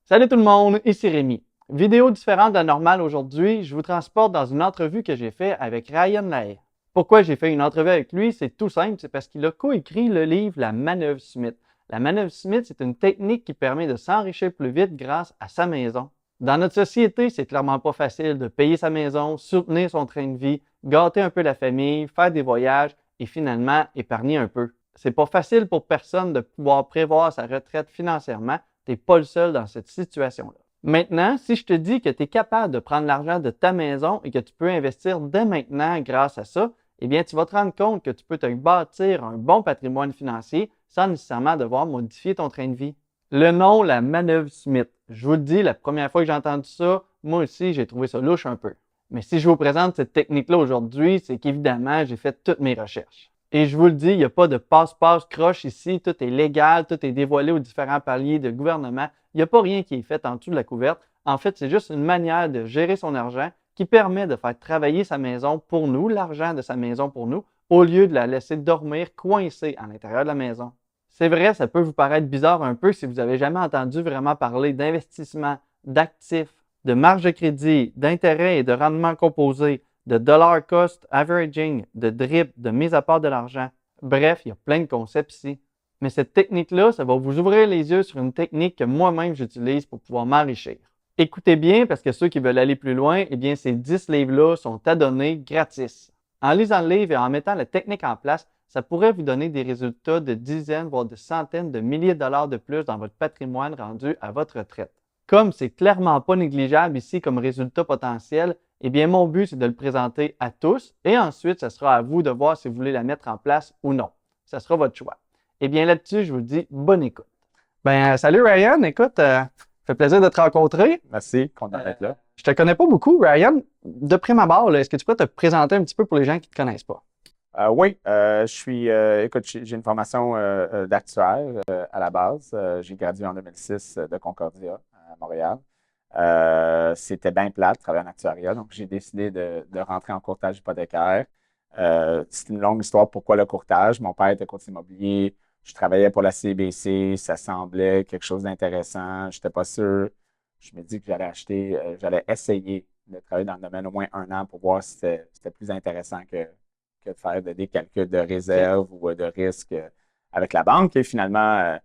Salut tout le monde, ici Rémi. Vidéo différente de la normale aujourd'hui, je vous transporte dans une entrevue que j'ai faite avec Ryan Lahaye. Pourquoi j'ai fait une entrevue avec lui? C'est tout simple, c'est parce qu'il a coécrit le livre La Manœuvre Smith. La Manœuvre Smith, c'est une technique qui permet de s'enrichir plus vite grâce à sa maison. Dans notre société, c'est clairement pas facile de payer sa maison, soutenir son train de vie, gâter un peu la famille, faire des voyages et finalement épargner un peu. C'est pas facile pour personne de pouvoir prévoir sa retraite financièrement. Tu n'es pas le seul dans cette situation-là. Maintenant, si je te dis que tu es capable de prendre l'argent de ta maison et que tu peux investir dès maintenant grâce à ça, eh bien, tu vas te rendre compte que tu peux te bâtir un bon patrimoine financier sans nécessairement devoir modifier ton train de vie. Le nom, la manœuvre Smith. Je vous le dis, la première fois que j'ai entendu ça, moi aussi, j'ai trouvé ça louche un peu. Mais si je vous présente cette technique-là aujourd'hui, c'est qu'évidemment, j'ai fait toutes mes recherches. Et je vous le dis, il n'y a pas de passe-passe croche ici, tout est légal, tout est dévoilé aux différents paliers de gouvernement. Il n'y a pas rien qui est fait en dessous de la couverte. En fait, c'est juste une manière de gérer son argent qui permet de faire travailler sa maison pour nous, l'argent de sa maison pour nous, au lieu de la laisser dormir coincée à l'intérieur de la maison. C'est vrai, ça peut vous paraître bizarre un peu si vous n'avez jamais entendu vraiment parler d'investissement, d'actifs, de marge de crédit, d'intérêt et de rendement composé, de dollar cost averaging, de drip, de mise à part de l'argent. Bref, il y a plein de concepts ici. Mais cette technique-là, ça va vous ouvrir les yeux sur une technique que moi-même j'utilise pour pouvoir m'enrichir. Écoutez bien parce que ceux qui veulent aller plus loin, eh bien ces 10 livres-là sont à donner gratis. En lisant le livre et en mettant la technique en place, ça pourrait vous donner des résultats de dizaines, voire de centaines de milliers de dollars de plus dans votre patrimoine rendu à votre retraite. Comme c'est clairement pas négligeable ici comme résultat potentiel, eh bien, mon but, c'est de le présenter à tous et ensuite, ce sera à vous de voir si vous voulez la mettre en place ou non. Ce sera votre choix. Eh bien, là-dessus, je vous dis bonne écoute. Salut Ryan. Écoute, ça fait plaisir de te rencontrer. Merci, content d'être là. Je te connais pas beaucoup, Ryan. De prime abord, est-ce que tu peux te présenter un petit peu pour les gens qui ne te connaissent pas? Oui, écoute, j'ai une formation d'actuaire à la base. J'ai gradué en 2006 de Concordia à Montréal. C'était bien plate, travailler en actuariat, donc j'ai décidé de rentrer en courtage hypothécaire. C'est une longue histoire pourquoi le courtage. Mon père était courtier immobilier, je travaillais pour la CBC, ça semblait quelque chose d'intéressant, je n'étais pas sûr. Je me dis que j'allais essayer de travailler dans le domaine au moins un an pour voir si c'était plus intéressant que de faire des calculs de réserve ou de risque avec la banque. Et finalement,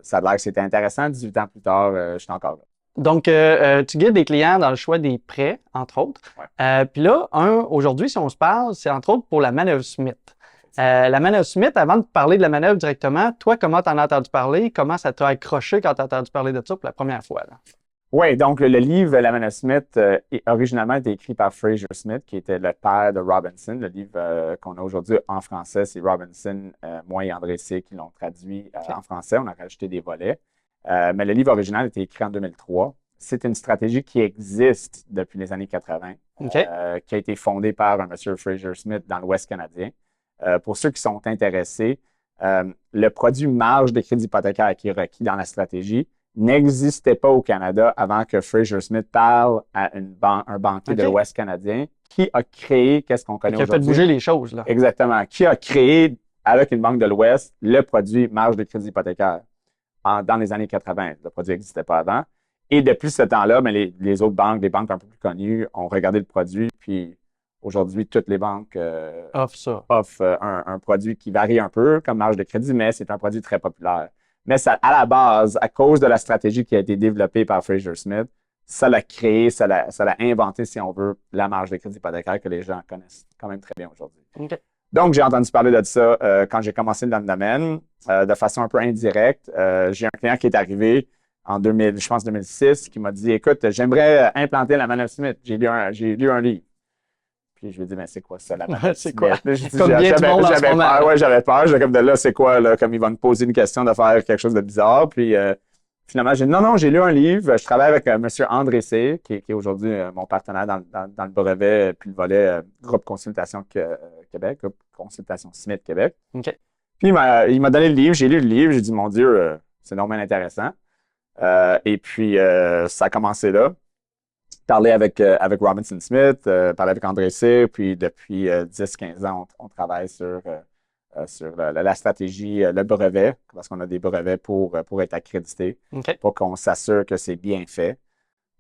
ça a l'air que c'était intéressant. 18 ans plus tard, je suis encore là. Donc, tu guides des clients dans le choix des prêts, entre autres. Ouais. Puis là, aujourd'hui, si on se parle, c'est entre autres pour la manœuvre Smith. La manœuvre Smith, avant de parler de la manœuvre directement, toi, comment tu en as entendu parler? Comment ça t'a accroché quand tu as entendu parler de ça pour la première fois? Oui, donc le livre La Manœuvre Smith originalement été écrit par Fraser Smith, qui était le père de Robinson. Le livre qu'on a aujourd'hui en français, c'est Robinson, moi et André C. qui l'ont traduit en français. On a rajouté des volets. Mais le livre original a été écrit en 2003. C'est une stratégie qui existe depuis les années 80, qui a été fondée par un monsieur Fraser Smith dans l'Ouest canadien. Pour ceux qui sont intéressés, le produit marge de crédit hypothécaire qui est requis dans la stratégie n'existait pas au Canada avant que Fraser Smith parle à un banquier de l'Ouest canadien qui a créé, qu'est-ce qu'on connaît aujourd'hui? Qui a fait bouger les choses, là. Exactement. Qui a créé, avec une banque de l'Ouest, le produit marge de crédit hypothécaire dans les années 80. Le produit n'existait pas avant. Et depuis ce temps-là, mais les autres banques, des banques un peu plus connues, ont regardé le produit. Puis aujourd'hui, toutes les banques offrent un produit qui varie un peu comme marge de crédit, mais c'est un produit très populaire. Mais ça, à la base, à cause de la stratégie qui a été développée par Fraser Smith, ça l'a créé, ça l'a inventé, si on veut, la marge de crédit hypothécaire que les gens connaissent quand même très bien aujourd'hui. Okay. Donc, j'ai entendu parler de ça quand j'ai commencé dans le domaine, de façon un peu indirecte. J'ai un client qui est arrivé en 2006, qui m'a dit « Écoute, j'aimerais implanter la manœuvre Smith. J'ai lu un livre. » Puis je lui ai dit « Mais c'est quoi ça, la manœuvre Smith? » C'est quoi? J'avais peur. J'avais comme de là, c'est quoi, là? Comme il va me poser une question de faire quelque chose de bizarre. Puis finalement, j'ai dit « Non, j'ai lu un livre. Je travaille avec M. André C., qui est aujourd'hui mon partenaire dans le brevet, puis le volet Groupe Consultation Québec, Groupe Consultation Smith Québec. » Okay. Puis il m'a donné le livre. J'ai lu le livre. J'ai dit « Mon Dieu, c'est normalement intéressant. » Et puis, ça a commencé là. Parler avec Robinson Smith, parler avec André C. Puis depuis 10-15 ans, on travaille sur sur la stratégie, le brevet, parce qu'on a des brevets pour être accrédité, pour qu'on s'assure que c'est bien fait.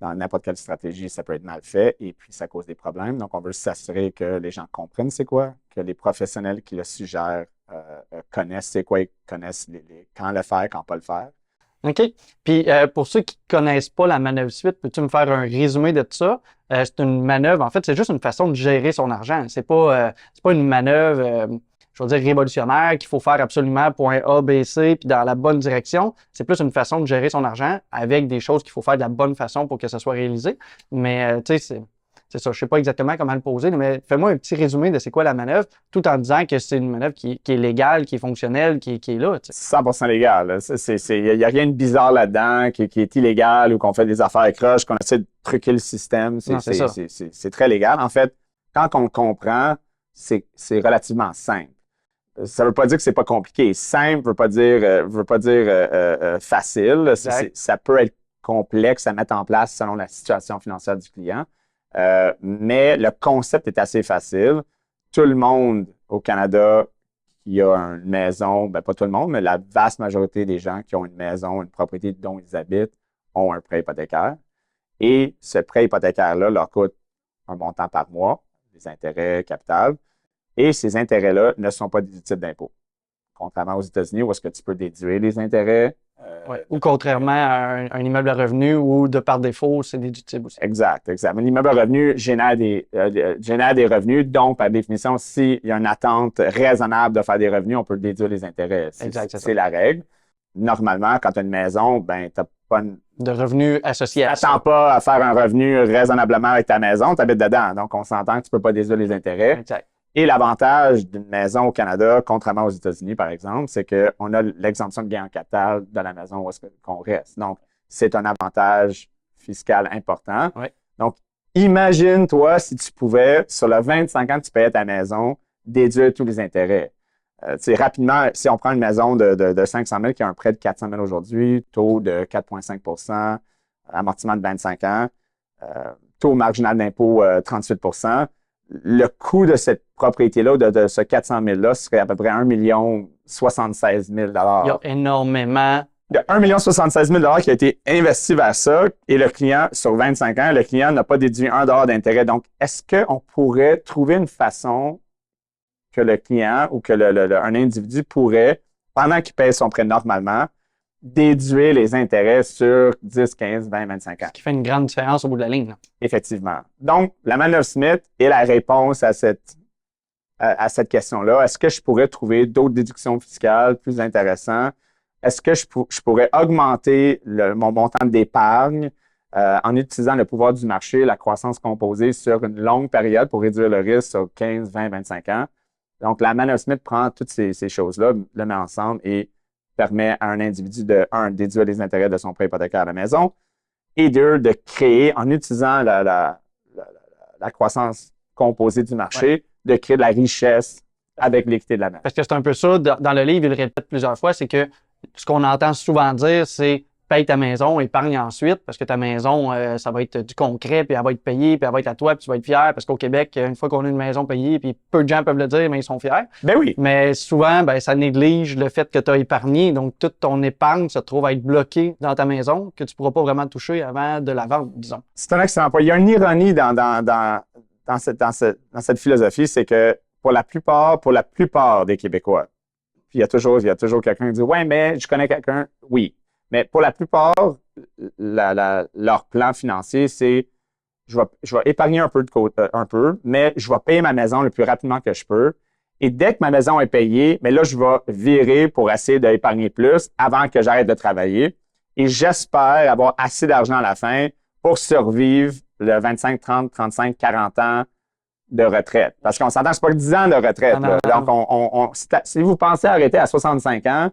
Dans n'importe quelle stratégie, ça peut être mal fait et puis ça cause des problèmes. Donc, on veut s'assurer que les gens comprennent c'est quoi, que les professionnels qui le suggèrent connaissent c'est quoi, ils connaissent quand le faire, quand pas le faire. OK. Puis, pour ceux qui ne connaissent pas la manœuvre suite, peux-tu me faire un résumé de tout ça? C'est une manœuvre, en fait, c'est juste une façon de gérer son argent. C'est pas une manœuvre, je veux dire, révolutionnaire qu'il faut faire absolument point A, B, C, puis dans la bonne direction. C'est plus une façon de gérer son argent avec des choses qu'il faut faire de la bonne façon pour que ça soit réalisé. Mais, tu sais, c'est ça. Je sais pas exactement comment le poser, mais fais-moi un petit résumé de c'est quoi la manœuvre, tout en disant que c'est une manœuvre qui est légale, qui est fonctionnelle, qui est là. Tu sais. 100% légal. Il n'y a rien de bizarre là-dedans qui est illégal ou qu'on fait des affaires croches, qu'on essaie de truquer le système. C'est très légal. En fait, quand on le comprend, c'est relativement simple. Ça ne veut pas dire que c'est pas compliqué. Simple veut pas dire facile. Ça peut être complexe à mettre en place selon la situation financière du client. Mais le concept est assez facile. Tout le monde au Canada qui a une maison, ben pas tout le monde, mais la vaste majorité des gens qui ont une maison, une propriété dont ils habitent, ont un prêt hypothécaire. Et ce prêt hypothécaire-là leur coûte un montant par mois, des intérêts, capital. Et ces intérêts-là ne sont pas déductibles d'impôt. Contrairement aux États-Unis où est-ce que tu peux déduire les intérêts. Ou contrairement à un immeuble à revenu où, de par défaut, c'est déductible aussi. Exact. Mais l'immeuble à revenu génère des revenus. Donc, par définition, s'il y a une attente raisonnable de faire des revenus, on peut déduire les intérêts. C'est la règle. Normalement, quand tu as une maison, ben, tu n'as pas de revenus associés à ça. Tu n'attends pas à faire un revenu raisonnablement avec ta maison, tu habites dedans. Donc, on s'entend que tu ne peux pas déduire les intérêts. Exact. Et l'avantage d'une maison au Canada, contrairement aux États-Unis, par exemple, c'est qu'on a l'exemption de gain en capital de la maison où est-ce qu'on reste. Donc, c'est un avantage fiscal important. Oui. Donc, imagine, toi, si tu pouvais, sur le 25 ans que tu payais ta maison, déduire tous les intérêts. Rapidement, si on prend une maison de 500 000 qui a un prêt de 400 000 aujourd'hui, taux de 4,5 % amortissement de 25 ans, taux marginal d'impôt 38 %, le coût de cette propriété-là, de ce 400 000-là, serait à peu près 1 76 000 $. Il y a énormément. Il y a 1 76 000 $ qui a été investi vers ça et le client, sur 25 ans, le client n'a pas déduit $1 d'intérêt. Donc, est-ce qu'on pourrait trouver une façon que le client ou que un individu pourrait, pendant qu'il paye son prêt normalement, déduire les intérêts sur 10, 15, 20, 25 ans. Ce qui fait une grande différence au bout de la ligne. Là. Effectivement. Donc, la manœuvre Smith est la réponse à cette question-là. Est-ce que je pourrais trouver d'autres déductions fiscales plus intéressantes? Est-ce que je pourrais augmenter mon montant d'épargne en utilisant le pouvoir du marché, la croissance composée sur une longue période pour réduire le risque sur 15, 20, 25 ans? Donc, la manœuvre Smith prend toutes ces choses-là, le met ensemble et permet à un individu de déduire les intérêts de son prêt hypothécaire à la maison et de créer, en utilisant la croissance composée du marché, de créer de la richesse avec l'équité de la main. Parce que c'est un peu ça, dans le livre, il le répète plusieurs fois, c'est que ce qu'on entend souvent dire, c'est paye ta maison, épargne ensuite, parce que ta maison, ça va être du concret, puis elle va être payée, puis elle va être à toi, puis tu vas être fier, parce qu'au Québec, une fois qu'on a une maison payée, puis peu de gens peuvent le dire, mais ils sont fiers. Ben oui. Mais souvent, ça néglige le fait que tu as épargné, donc toute ton épargne se trouve à être bloquée dans ta maison, que tu ne pourras pas vraiment toucher avant de la vendre, disons. C'est un excellent point. Il y a une ironie dans cette philosophie, c'est que pour la plupart des Québécois, puis il y a toujours quelqu'un qui dit « Ouais, mais je connais quelqu'un. » Oui. Mais pour la plupart, leur plan financier, c'est je vais épargner un peu, mais je vais payer ma maison le plus rapidement que je peux. Et dès que ma maison est payée, mais là, je vais virer pour essayer d'épargner plus avant que j'arrête de travailler. Et j'espère avoir assez d'argent à la fin pour survivre le 25, 30, 35, 40 ans de retraite. Parce qu'on s'entend, c'est pas que 10 ans de retraite. Non. Donc, si vous pensez arrêter à 65 ans,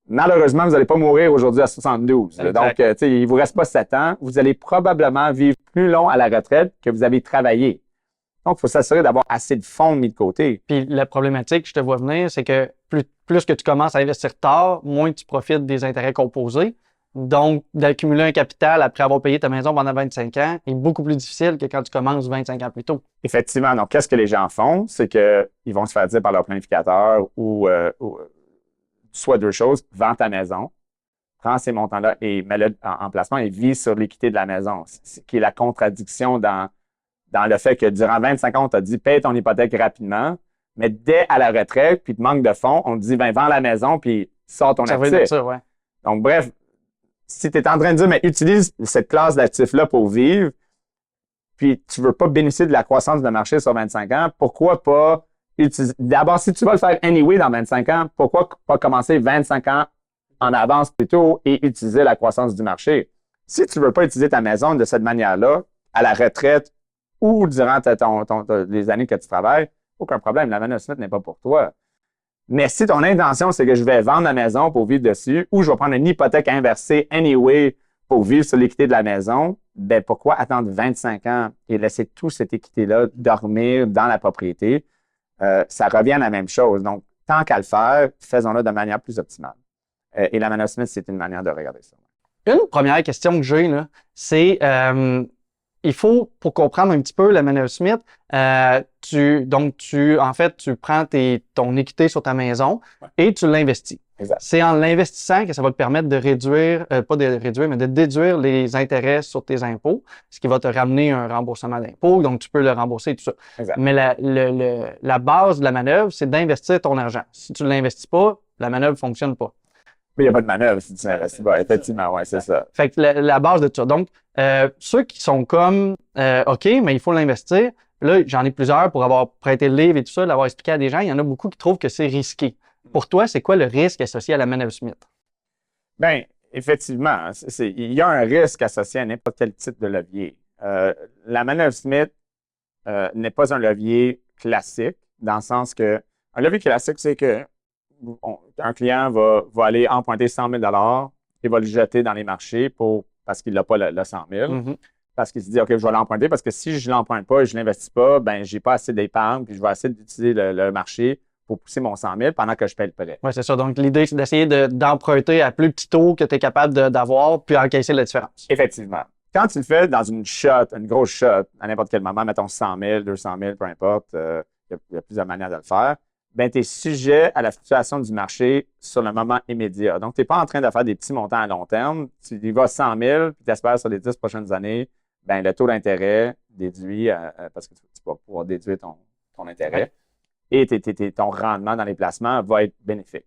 malheureusement, vous n'allez pas mourir aujourd'hui à 72. Exact. Donc, il ne vous reste pas 7 ans. Vous allez probablement vivre plus long à la retraite que vous avez travaillé. Donc, il faut s'assurer d'avoir assez de fonds mis de côté. Puis la problématique, je te vois venir, c'est que plus que tu commences à investir tard, moins tu profites des intérêts composés. Donc, d'accumuler un capital après avoir payé ta maison pendant 25 ans est beaucoup plus difficile que quand tu commences 25 ans plus tôt. Effectivement. Donc, qu'est-ce que les gens font? C'est qu'ils vont se faire dire par leur planificateur ou soit deux choses, vends ta maison, prends ces montants-là et mets-le en placement et vis sur l'équité de la maison. Ce qui est la contradiction dans le fait que durant 25 ans, on t'a dit paye ton hypothèque rapidement, mais dès à la retraite, puis tu manques de fonds, on te dit ben vends la maison puis sors ton actif. Ça, ouais. Donc, bref, si tu es en train de dire mais utilise cette classe d'actifs-là pour vivre, puis tu veux pas bénéficier de la croissance de marché sur 25 ans, pourquoi pas utiliser. D'abord, si tu vas le faire anyway dans 25 ans, pourquoi pas commencer 25 ans en avance plutôt et utiliser la croissance du marché? Si tu veux pas utiliser ta maison de cette manière-là, à la retraite ou durant les années que tu travailles, aucun problème, la Manor Smith n'est pas pour toi. Mais si ton intention, c'est que je vais vendre ma maison pour vivre dessus ou je vais prendre une hypothèque inversée anyway pour vivre sur l'équité de la maison, ben pourquoi attendre 25 ans et laisser toute cette équité-là dormir dans la propriété? Ça revient à la même chose. Donc, tant qu'à le faire, faisons-le de manière plus optimale. Et la Manor Smith, c'est une manière de regarder ça. Une première question que j'ai, là, c'est il faut, pour comprendre un petit peu la Manor Smith, tu prends ton équité sur ta maison et tu l'investis. Exact. C'est en l'investissant que ça va te permettre de réduire, pas de réduire, mais de déduire les intérêts sur tes impôts, ce qui va te ramener un remboursement d'impôts, donc tu peux le rembourser et tout ça. Exact. Mais la base de la manœuvre, c'est d'investir ton argent. Si tu ne l'investis pas, la manœuvre ne fonctionne pas. Mais il n'y a pas de manœuvre si tu n'investis pas. Effectivement, oui, c'est ça. Fait que la base de tout ça. Donc, ceux qui sont comme OK, mais il faut l'investir. Là, j'en ai plusieurs pour avoir prêté le livre et tout ça, l'avoir expliqué à des gens. Il y en a beaucoup qui trouvent que c'est risqué. Pour toi, c'est quoi le risque associé à la Manor Smith? Bien, effectivement, il y a un risque associé à n'importe quel type de levier. La Manor Smith n'est pas un levier classique, dans le sens que un levier classique, c'est que un client va aller emprunter 100 000 et va le jeter dans les marchés parce qu'il n'a pas le 100 000. Mm-hmm. Parce qu'il se dit, OK, je vais l'emprunter parce que si je ne l'emprunte pas et je ne l'investis pas, ben je n'ai pas assez d'épargne puis je vais essayer d'utiliser le marché pour pousser mon 100 000 pendant que je paie le prêt. Oui, c'est ça. Donc, l'idée, c'est d'essayer d'emprunter à plus petit taux que tu es capable d'avoir puis encaisser la différence. Effectivement. Quand tu le fais dans une grosse shot, à n'importe quel moment, mettons 100 000, 200 000, peu importe, il y a plusieurs manières de le faire, ben tu es sujet à la fluctuation du marché sur le moment immédiat. Donc, tu n'es pas en train de faire des petits montants à long terme. Tu y vas 100 000, puis tu espères sur les 10 prochaines années, ben le taux d'intérêt déduit, parce que tu vas pouvoir déduire ton intérêt, et ton rendement dans les placements va être bénéfique.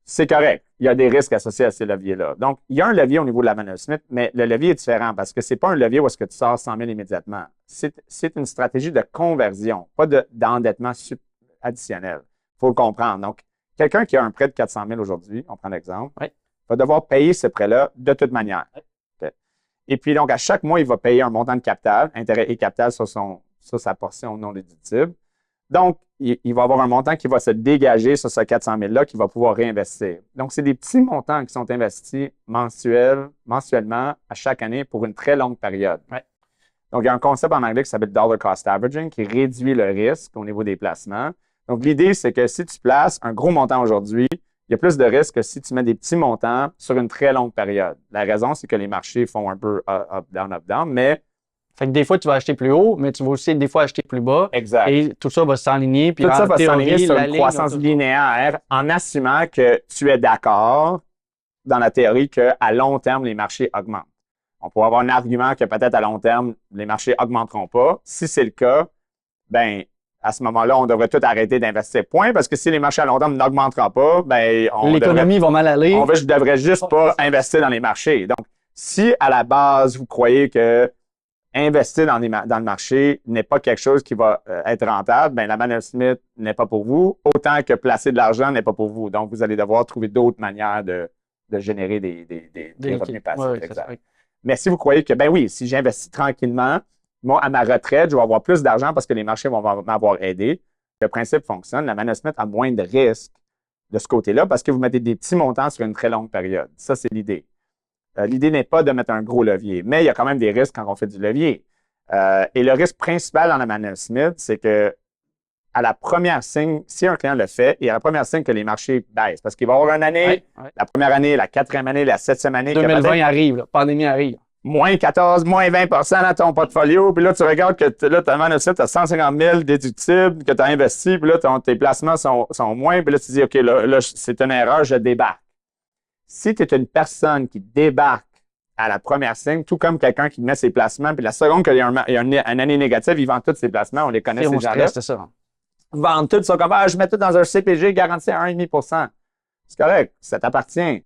C'est correct. Il y a des risques associés à ces leviers-là. Donc, il y a un levier au niveau de la Manor Smith, mais le levier est différent parce que ce n'est pas un levier où est-ce que tu sors 100 000 immédiatement. C'est une stratégie de conversion, pas d'endettement additionnel. Il faut le comprendre. Donc, quelqu'un qui a un prêt de 400 000 aujourd'hui, on prend l'exemple, va devoir payer ce prêt-là de toute manière. Okay. Et puis, donc, à chaque mois, il va payer un montant de capital, intérêt et capital sur sa portion non déductible. Donc, il va avoir un montant qui va se dégager sur ce 400 000-là qu'il va pouvoir réinvestir. Donc, c'est des petits montants qui sont investis mensuellement à chaque année pour une très longue période. Ouais. Donc, il y a un concept en anglais qui s'appelle Dollar Cost Averaging qui réduit le risque au niveau des placements. Donc, l'idée, c'est que si tu places un gros montant aujourd'hui, il y a plus de risques que si tu mets des petits montants sur une très longue période. La raison, c'est que les marchés font un peu up, down, mais fait que des fois, tu vas acheter plus haut, mais tu vas aussi des fois acheter plus bas. Exact. Et tout ça va s'enligner. Puis tout ça va s'enligner sur une croissance ligne, linéaire en assumant que tu es d'accord dans la théorie qu'à long terme, les marchés augmentent. On pourrait avoir un argument que peut-être à long terme, les marchés augmenteront pas. Si c'est le cas, ben à ce moment-là, on devrait tout arrêter d'investir. Point, parce que si les marchés à long terme n'augmenteront pas, ben l'économie va mal aller. Je devrais juste pas investir dans les marchés. Donc, si à la base, vous croyez que investir dans le marché n'est pas quelque chose qui va être rentable, ben la Manor Smith n'est pas pour vous, autant que placer de l'argent n'est pas pour vous. Donc, vous allez devoir trouver d'autres manières de générer des revenus passifs. Ouais, exact. Mais si vous croyez que, ben oui, si j'investis tranquillement, moi, à ma retraite, je vais avoir plus d'argent parce que les marchés vont m'avoir aidé. Le principe fonctionne. La Manor Smith a moins de risques de ce côté-là parce que vous mettez des petits montants sur une très longue période. Ça, c'est l'idée. L'idée n'est pas de mettre un gros levier, mais il y a quand même des risques quand on fait du levier. Et le risque principal dans la Manor Smith, c'est que à la première signe, si un client le fait, et à la première signe que les marchés baissent, parce qu'il va y avoir une année, la première année, la quatrième année, la septième année. 2020 arrive, la pandémie arrive. Moins 14, moins 20 dans ton portfolio, puis là, tu regardes que là, tu as 150 000 déductibles que tu as investi, puis là, tes placements sont moins, puis là, tu dis, OK, là c'est une erreur, je débarque. Si tu es une personne qui débarque à la première signe, tout comme quelqu'un qui met ses placements, puis la seconde qu'il y a une année négative, il vend tous ses placements, on les connaît, ces gens-là. C'est ça. Vendent tout, ils sont comme, je mets tout dans un CPG garanti à 1,5 %. C'est correct, ça t'appartient.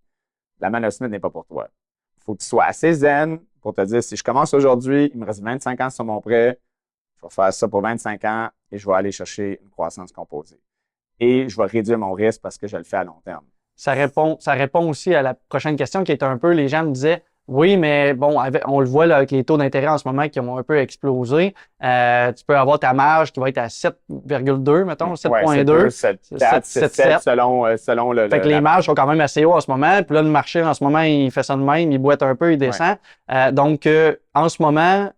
La Manor Smith n'est pas pour toi. Il faut que tu sois assez zen pour te dire, si je commence aujourd'hui, il me reste 25 ans sur mon prêt, je vais faire ça pour 25 ans et je vais aller chercher une croissance composée. Et je vais réduire mon risque parce que je le fais à long terme. Ça répond aussi à la prochaine question qui est un peu, les gens me disaient, oui, mais bon, on le voit là, avec les taux d'intérêt en ce moment qui ont un peu explosé. Tu peux avoir ta marge qui va être à 7,2, mettons, 7,2. 7,7 selon le... Fait que les marges sont quand même assez hauts en ce moment. Puis là, le marché, en ce moment, il fait ça de même, il boite un peu, il descend. Donc, en ce moment,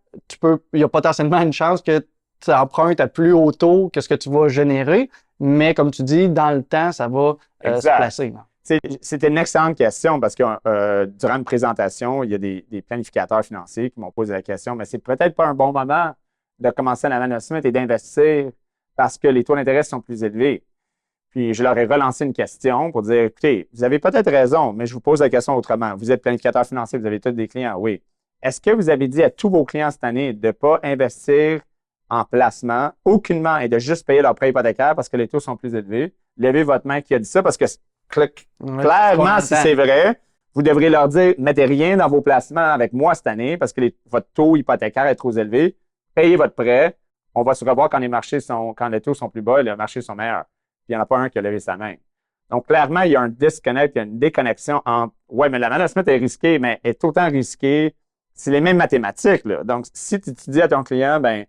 il y a potentiellement une chance que tu empruntes à plus haut taux que ce que tu vas générer. Mais comme tu dis, dans le temps, ça va se placer. Là. C'était une excellente question parce que durant une présentation, il y a des planificateurs financiers qui m'ont posé la question, mais c'est peut-être pas un bon moment de commencer à la Manor Smith et d'investir parce que les taux d'intérêt sont plus élevés. Puis je leur ai relancé une question pour dire, écoutez, vous avez peut-être raison, mais je vous pose la question autrement. Vous êtes planificateur financier, vous avez tous des clients, oui. Est-ce que vous avez dit à tous vos clients cette année de ne pas investir en placement aucunement et de juste payer leur prêt hypothécaire parce que les taux sont plus élevés? Levez votre main qui a dit ça parce que clairement, si c'est vrai, vous devrez leur dire, mettez rien dans vos placements avec moi cette année parce que votre taux hypothécaire est trop élevé. Payez votre prêt. On va se revoir quand les taux sont plus bas et les marchés sont meilleurs. Puis il n'y en a pas un qui a levé sa main. Donc, clairement, il y a un disconnect, il y a une déconnexion entre, ouais, mais la Manor Smith est risquée, mais est autant risquée. C'est les mêmes mathématiques, là. Donc, si tu dis à ton client, ben,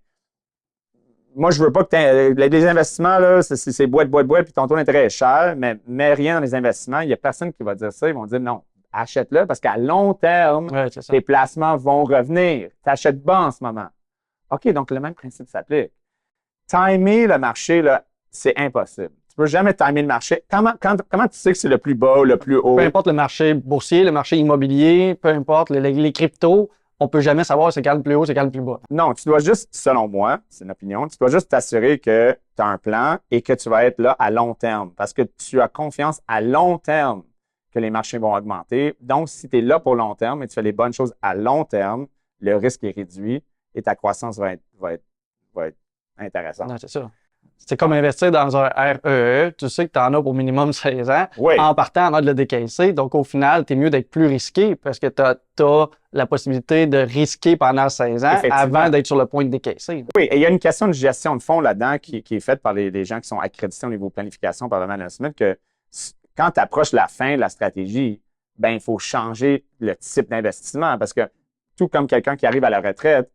moi, je veux pas que les investissements, là, c'est boîte, puis ton taux d'intérêt est cher, mais mets rien dans les investissements. Il n'y a personne qui va dire ça. Ils vont dire non, achète-le parce qu'à long terme, tes placements vont revenir. Tu achètes bas en ce moment. OK, donc le même principe s'applique. Timer le marché, là, c'est impossible. Tu peux jamais timer le marché. Comment tu sais que c'est le plus bas ou le plus haut? Peu importe le marché boursier, le marché immobilier, peu importe les cryptos, on peut jamais savoir c'est quand le plus haut, c'est quand le plus bas. Non, tu dois juste, selon moi, c'est une opinion, tu dois juste t'assurer que tu as un plan et que tu vas être là à long terme parce que tu as confiance à long terme que les marchés vont augmenter. Donc, si tu es là pour long terme et tu fais les bonnes choses à long terme, le risque est réduit et ta croissance va être intéressante. Non, c'est ça. C'est comme investir dans un REE. Tu sais que tu en as pour minimum 16 ans. Oui. En partant, en de le décaisser. Donc, au final, tu es mieux d'être plus risqué parce que tu as la possibilité de risquer pendant 16 ans avant d'être sur le point de décaisser. Oui, et il y a une question de gestion de fonds là-dedans qui est faite par les gens qui sont accrédités au niveau planification par le Manor Smith que quand tu approches la fin de la stratégie, ben il faut changer le type d'investissement parce que tout comme quelqu'un qui arrive à la retraite,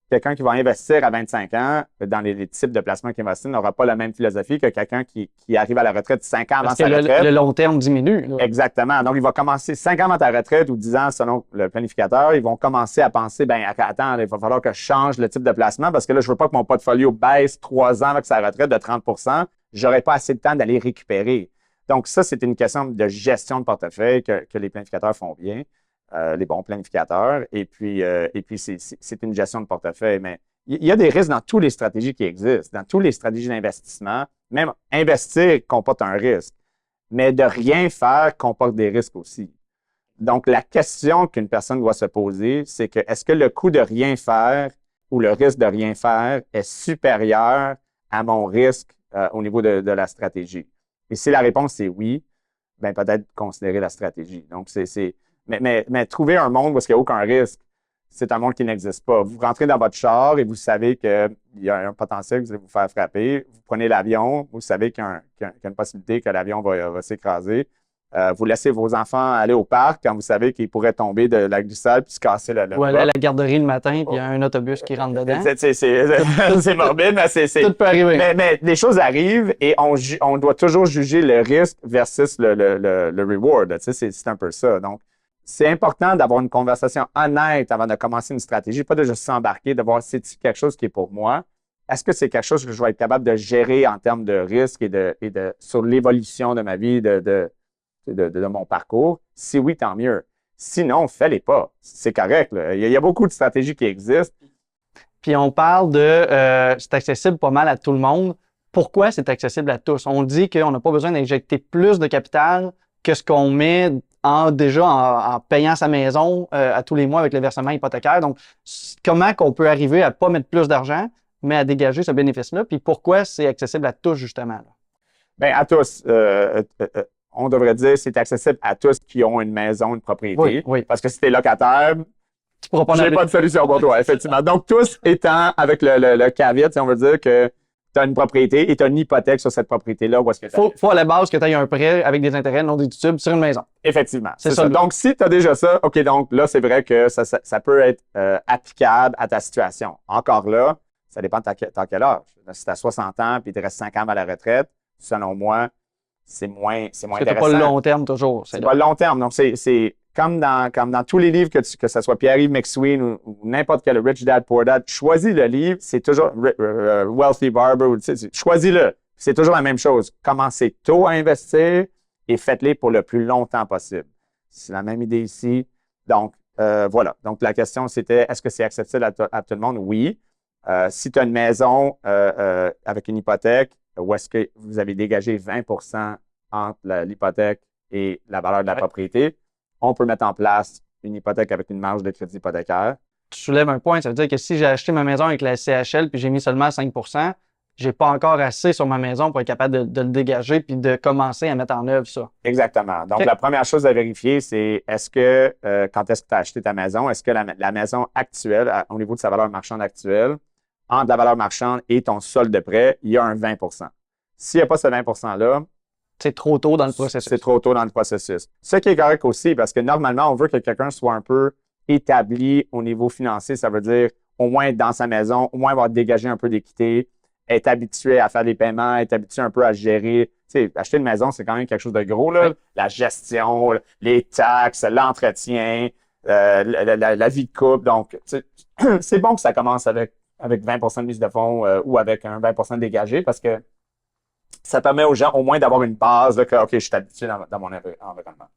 quelqu'un qui va investir à 25 ans dans les types de placements qu'il investit n'aura pas la même philosophie que quelqu'un qui arrive à la retraite 5 ans avant sa retraite. Le long terme diminue. Là. Exactement. Donc, il va commencer 5 ans avant ta retraite ou 10 ans selon le planificateur. Ils vont commencer à penser, ben attends, il va falloir que je change le type de placement parce que là, je veux pas que mon portfolio baisse 3 ans avec sa retraite de 30 %. J'aurai pas assez de temps d'aller récupérer. Donc, ça, c'est une question de gestion de portefeuille que les planificateurs font bien. Les bons planificateurs. Et puis c'est une gestion de portefeuille. Mais il y a des risques dans toutes les stratégies qui existent, dans toutes les stratégies d'investissement. Même investir comporte un risque. Mais de rien faire comporte des risques aussi. Donc, la question qu'une personne doit se poser, c'est que est-ce que le coût de rien faire ou le risque de rien faire est supérieur à mon risque au niveau de la stratégie? Et si la réponse est oui, ben peut-être considérer la stratégie. Donc, Mais trouver un monde où il n'y a aucun risque, c'est un monde qui n'existe pas. Vous rentrez dans votre char et vous savez qu'il y a un potentiel que vous allez vous faire frapper. Vous prenez l'avion, vous savez qu'il y a une possibilité que l'avion va s'écraser. Vous laissez vos enfants aller au parc quand vous savez qu'ils pourraient tomber de la glissade puis se casser le ou aller à la garderie le matin puis il y a un autobus qui rentre dedans. C'est morbide, mais tout peut arriver. Mais des choses arrivent et on doit toujours juger le risque versus le reward. C'est un peu ça. Donc, c'est important d'avoir une conversation honnête avant de commencer une stratégie, pas de juste s'embarquer, de voir si c'est quelque chose qui est pour moi. est-ce que c'est quelque chose que je vais être capable de gérer en termes de risque sur l'évolution de ma vie, de mon parcours? Si oui, tant mieux. Sinon, fais-les pas. C'est correct, là. Il y a beaucoup de stratégies qui existent. Puis on parle de c'est accessible pas mal à tout le monde. Pourquoi c'est accessible à tous? On dit qu'on n'a pas besoin d'injecter plus de capital que ce qu'on met en payant sa maison à tous les mois avec le versement hypothécaire. Donc, comment qu'on peut arriver à ne pas mettre plus d'argent, mais à dégager ce bénéfice-là? Puis pourquoi c'est accessible à tous, justement? Là? Bien, à tous. On devrait dire que c'est accessible à tous qui ont une maison, une propriété. Oui. Parce que si tu es locataire, tu pourras pas j'ai pas de solution pour toi, effectivement. Donc, tous étant avec le caveat, on veut dire que tu as une propriété et tu as une hypothèque sur cette propriété-là. Faut à la base que tu aies un prêt avec des intérêts non déductibles sur une maison. Effectivement. C'est ça. Donc, si tu as déjà ça, OK, donc là, c'est vrai que ça peut être applicable à ta situation. Encore là, ça dépend de t'as quel âge. Si tu as 60 ans et il te reste 5 ans à la retraite, selon moi, c'est moins intéressant. C'est pas le long terme toujours. C'est pas le long terme. Donc, c'est comme dans tous les livres, que ce soit Pierre-Yves McSween ou n'importe quel Rich Dad, Poor Dad, choisis le livre, c'est toujours Wealthy Barber, choisis-le. C'est toujours la même chose. Commencez tôt à investir et faites-les pour le plus longtemps possible. C'est la même idée ici. Donc, voilà. Donc, la question, c'était, est-ce que c'est accessible à tout le monde? Oui. Si tu as une maison avec une hypothèque, où est-ce que vous avez dégagé 20 entre l'hypothèque et la valeur de la propriété, on peut mettre en place une hypothèque avec une marge de crédit hypothécaire. Tu soulèves un point, ça veut dire que si j'ai acheté ma maison avec la CHL puis j'ai mis seulement 5 j'ai pas encore assez sur ma maison pour être capable de le dégager puis de commencer à mettre en œuvre ça. Exactement. Donc, la première chose à vérifier, c'est quand est-ce que tu as acheté ta maison, est-ce que la maison actuelle, au niveau de sa valeur marchande actuelle, entre la valeur marchande et ton solde de prêt, il y a un 20 S'il n'y a pas ce 20 %-là, c'est trop tôt dans le processus. C'est trop tôt dans le processus. Ce qui est correct aussi, parce que normalement, on veut que quelqu'un soit un peu établi au niveau financier. Ça veut dire au moins être dans sa maison, au moins avoir dégagé un peu d'équité, être habitué à faire des paiements, être habitué un peu à gérer. Tu sais, acheter une maison, c'est quand même quelque chose de gros, là. Oui. La gestion, les taxes, l'entretien, la vie de couple. Donc, c'est bon que ça commence avec 20 de mise de fonds ou avec un 20 dégagé parce que ça permet aux gens au moins d'avoir une base, là, que, OK, je suis habitué dans mon environnement.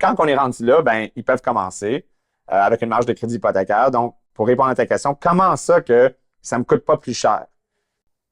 Quand on est rendu là, ben, ils peuvent commencer avec une marge de crédit hypothécaire. Donc, pour répondre à ta question, comment ça que ça ne me coûte pas plus cher?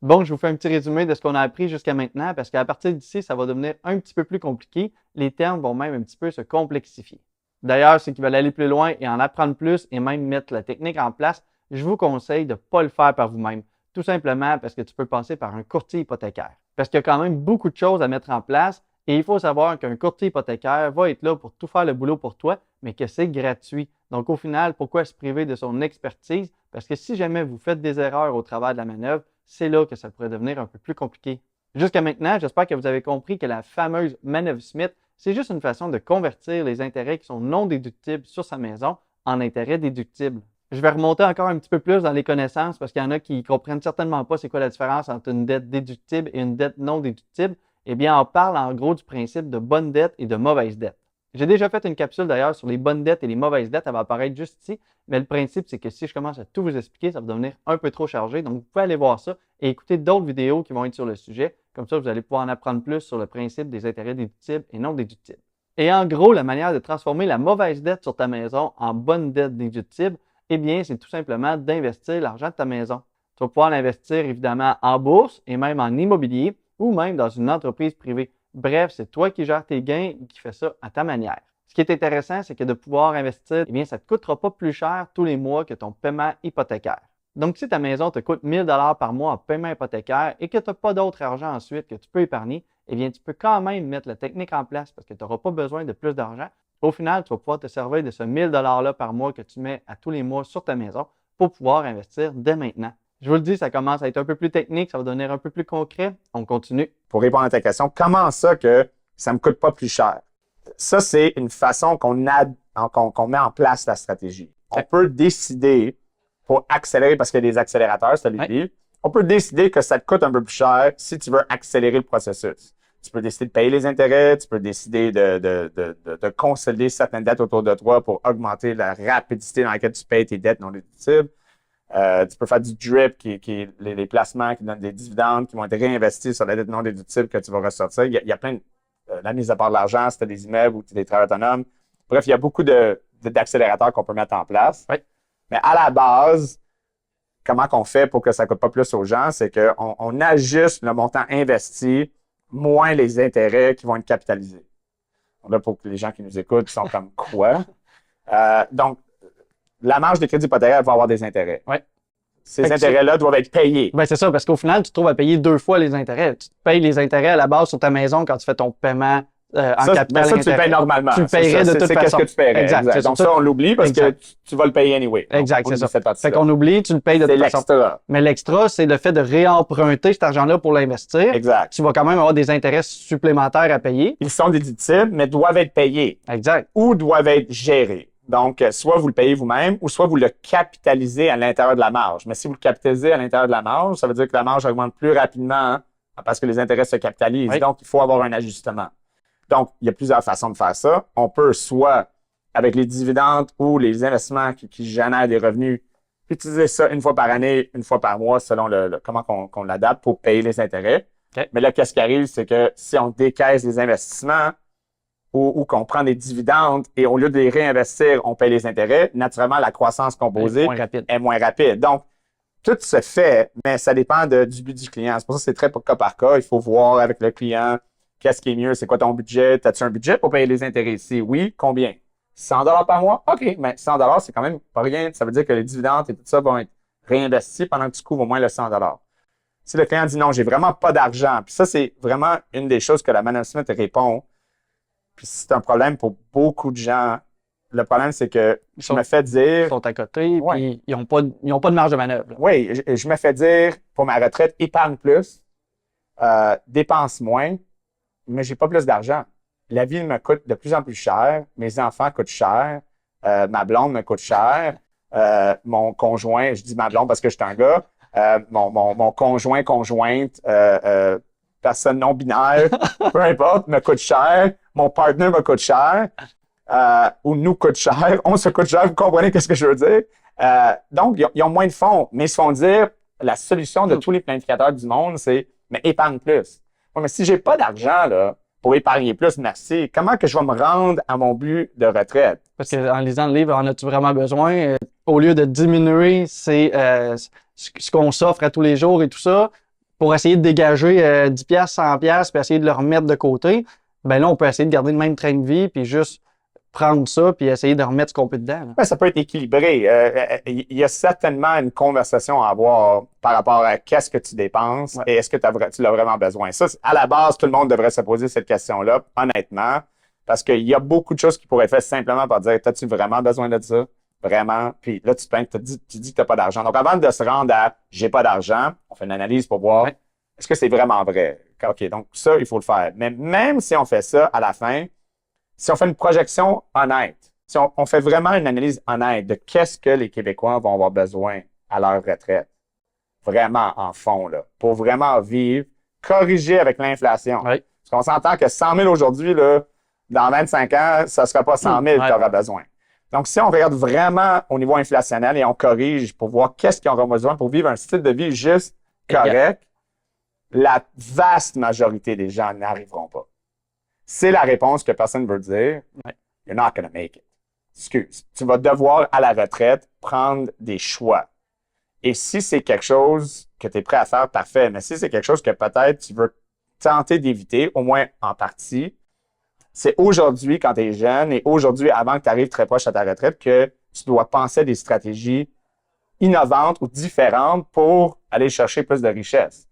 Bon, je vous fais un petit résumé de ce qu'on a appris jusqu'à maintenant parce qu'à partir d'ici, ça va devenir un petit peu plus compliqué. Les termes vont même un petit peu se complexifier. D'ailleurs, ceux qui veulent aller plus loin et en apprendre plus et même mettre la technique en place, je vous conseille de ne pas le faire par vous-même. Tout simplement parce que tu peux passer par un courtier hypothécaire. Parce qu'il y a quand même beaucoup de choses à mettre en place et il faut savoir qu'un courtier hypothécaire va être là pour tout faire le boulot pour toi, mais que c'est gratuit. Donc au final, pourquoi se priver de son expertise? Parce que si jamais vous faites des erreurs au travers de la manœuvre, c'est là que ça pourrait devenir un peu plus compliqué. Jusqu'à maintenant, j'espère que vous avez compris que la fameuse manœuvre Smith, c'est juste une façon de convertir les intérêts qui sont non déductibles sur sa maison en intérêts déductibles. Je vais remonter encore un petit peu plus dans les connaissances parce qu'il y en a qui ne comprennent certainement pas c'est quoi la différence entre une dette déductible et une dette non déductible. Eh bien, on parle en gros du principe de bonne dette et de mauvaise dette. J'ai déjà fait une capsule d'ailleurs sur les bonnes dettes et les mauvaises dettes, elle va apparaître juste ici, mais le principe c'est que si je commence à tout vous expliquer, ça va devenir un peu trop chargé, donc vous pouvez aller voir ça et écouter d'autres vidéos qui vont être sur le sujet, comme ça vous allez pouvoir en apprendre plus sur le principe des intérêts déductibles et non déductibles. Et en gros, la manière de transformer la mauvaise dette sur ta maison en bonne dette déductible, eh bien, c'est tout simplement d'investir l'argent de ta maison. Tu vas pouvoir l'investir évidemment en bourse et même en immobilier ou même dans une entreprise privée. Bref, c'est toi qui gères tes gains et qui fais ça à ta manière. Ce qui est intéressant, c'est que de pouvoir investir, eh bien, ça ne te coûtera pas plus cher tous les mois que ton paiement hypothécaire. Donc, si ta maison te coûte 1 000 $ par mois en paiement hypothécaire et que tu n'as pas d'autre argent ensuite que tu peux épargner, eh bien, tu peux quand même mettre la technique en place parce que tu n'auras pas besoin de plus d'argent. Au final, tu vas pouvoir te servir de ce 1 000 $ par mois que tu mets à tous les mois sur ta maison pour pouvoir investir dès maintenant. Je vous le dis, ça commence à être un peu plus technique, ça va devenir un peu plus concret. On continue. Pour répondre à ta question, comment ça que ça ne me coûte pas plus cher? Ça, c'est une façon qu'on met en place la stratégie. On peut décider pour accélérer, parce qu'il y a des accélérateurs, ça lui dit, on peut décider que ça te coûte un peu plus cher si tu veux accélérer le processus. Tu peux décider de payer les intérêts, tu peux décider de consolider certaines dettes autour de toi pour augmenter la rapidité dans laquelle tu payes tes dettes non déductibles. Tu peux faire du DRIP, qui est les placements qui donnent des dividendes, qui vont être réinvestis sur la dette non déductible que tu vas ressortir. Il y a plein de... la mise à part de l'argent, si tu as des immeubles ou tu as des travailleurs autonomes. Bref, il y a beaucoup d'accélérateurs qu'on peut mettre en place. Oui. Mais à la base, comment qu'on fait pour que ça ne coûte pas plus aux gens, c'est qu'on ajuste le montant investi moins les intérêts qui vont être capitalisés. Donc là, pour les gens qui nous écoutent, ils sont comme quoi? Donc, la marge de crédit hypothécaire va avoir des intérêts. Ouais. Ces intérêts-là doivent être payés. Ben, c'est ça, parce qu'au final, tu te trouves à payer 2 fois les intérêts. Tu payes les intérêts à la base sur ta maison quand tu fais ton paiement en capital. Ça, tu le payes normalement. Tu le paierais de toute façon. C'est qu'est-ce que tu paierais. Exact. Donc ça, on l'oublie parce que tu vas le payer anyway. Exact, c'est ça. Fait qu'on oublie, tu le payes de toute façon. C'est l'extra. Mais l'extra, c'est le fait de réemprunter cet argent-là pour l'investir. Exact. Tu vas quand même avoir des intérêts supplémentaires à payer. Ils sont déductibles, mais doivent être payés. Exact. Ou doivent être gérés. Donc, soit vous le payez vous-même ou soit vous le capitalisez à l'intérieur de la marge. Mais si vous le capitalisez à l'intérieur de la marge, ça veut dire que la marge augmente plus rapidement parce que les intérêts se capitalisent. Oui. Donc, il faut avoir un ajustement. Donc, il y a plusieurs façons de faire ça. On peut soit, avec les dividendes ou les investissements qui génèrent des revenus, utiliser ça une fois par année, une fois par mois, selon comment qu'on l'adapte pour payer les intérêts. Okay. Mais là, qu'est-ce qui arrive, c'est que si on décaisse les investissements ou qu'on prend des dividendes et au lieu de les réinvestir, on paye les intérêts, naturellement, la croissance composée est moins rapide. Donc, tout se fait, mais ça dépend du but du client. C'est pour ça que c'est très cas par cas. Il faut voir avec le client qu'est-ce qui est mieux, c'est quoi ton budget. As-tu un budget pour payer les intérêts ici? Oui, combien? 100 $ par mois? OK, mais 100 $, c'est quand même pas rien. Ça veut dire que les dividendes et tout ça vont être réinvestis pendant que tu couvres au moins le 100 $. Si le client dit non, j'ai vraiment pas d'argent, puis ça, c'est vraiment une des choses que la management répond. Puis c'est un problème pour beaucoup de gens. Le problème, c'est que je me fais dire... Ils sont à côté, puis ils n'ont pas de marge de manœuvre. Là. Oui, je me fais dire, pour ma retraite, épargne plus, dépense moins, mais j'ai pas plus d'argent. La vie me coûte de plus en plus cher, mes enfants coûtent cher, ma blonde me coûte cher, mon conjoint, je dis ma blonde parce que je suis un gars, mon conjoint, conjointe, personne non binaire, peu importe, me coûte cher, mon partenaire me coûte cher, ou nous coûte cher, on se coûte cher, vous comprenez ce que je veux dire? Donc, ils ont moins de fonds, mais ils se font dire, la solution de tous les planificateurs du monde, c'est, mais épargne plus. Ouais, mais si j'ai pas d'argent, là, pour épargner plus, merci, comment que je vais me rendre à mon but de retraite? Parce qu'en lisant le livre, en as-tu vraiment besoin? Au lieu de diminuer ce qu'on s'offre à tous les jours et tout ça, pour essayer de dégager 10 $, 100 $, puis essayer de le remettre de côté, ben là, on peut essayer de garder le même train de vie, puis juste prendre ça, puis essayer de remettre ce qu'on peut dedans. Ouais, ça peut être équilibré. Il y a certainement une conversation à avoir par rapport à qu'est-ce que tu dépenses et est-ce que tu l'as vraiment besoin. Ça, à la base, tout le monde devrait se poser cette question-là, honnêtement, parce qu'il y a beaucoup de choses qui pourraient être faites simplement par dire, as-tu vraiment besoin de ça? Vraiment? Puis là, tu te plains, tu dis que tu n'as pas d'argent. Donc, avant de se rendre à j'ai pas d'argent, on fait une analyse pour voir est-ce que c'est vraiment vrai? OK, donc ça, il faut le faire. Mais même si on fait ça à la fin, si on fait une projection honnête, si on fait vraiment une analyse honnête de qu'est-ce que les Québécois vont avoir besoin à leur retraite, vraiment en fond, là, pour vraiment vivre, corriger avec l'inflation. Oui. Parce qu'on s'entend que 100 000 aujourd'hui, là, dans 25 ans, ça ne sera pas 100 000 que tu auras besoin. Donc, si on regarde vraiment au niveau inflationnel et on corrige pour voir qu'est-ce qu'ils auront besoin pour vivre un style de vie juste correct, la vaste majorité des gens n'arriveront pas. C'est la réponse que personne ne veut dire. You're not going to make it. Excuse. Tu vas devoir, à la retraite, prendre des choix. Et si c'est quelque chose que tu es prêt à faire, parfait. Mais si c'est quelque chose que peut-être tu veux tenter d'éviter, au moins en partie, c'est aujourd'hui, quand tu es jeune, et aujourd'hui, avant que tu arrives très proche à ta retraite, que tu dois penser à des stratégies innovantes ou différentes pour aller chercher plus de richesse.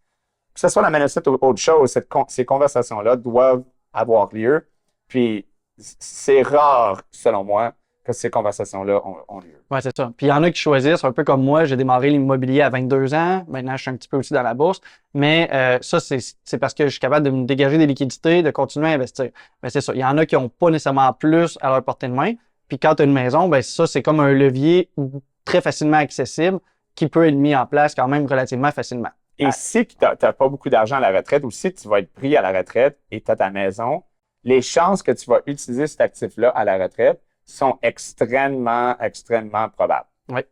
Que ce soit la management ou autre chose, ces conversations-là doivent avoir lieu. Puis, c'est rare, selon moi, que ces conversations-là ont lieu. Oui, c'est ça. Puis, il y en a qui choisissent, un peu comme moi, j'ai démarré l'immobilier à 22 ans. Maintenant, je suis un petit peu aussi dans la bourse. Mais ça, c'est parce que je suis capable de me dégager des liquidités, de continuer à investir. Mais c'est ça. Il y en a qui n'ont pas nécessairement plus à leur portée de main. Puis, quand tu as une maison, ben ça, c'est comme un levier très facilement accessible qui peut être mis en place quand même relativement facilement. Et si tu n'as pas beaucoup d'argent à la retraite ou si tu vas être pris à la retraite et tu as ta maison, les chances que tu vas utiliser cet actif-là à la retraite sont extrêmement, extrêmement probables. Oui.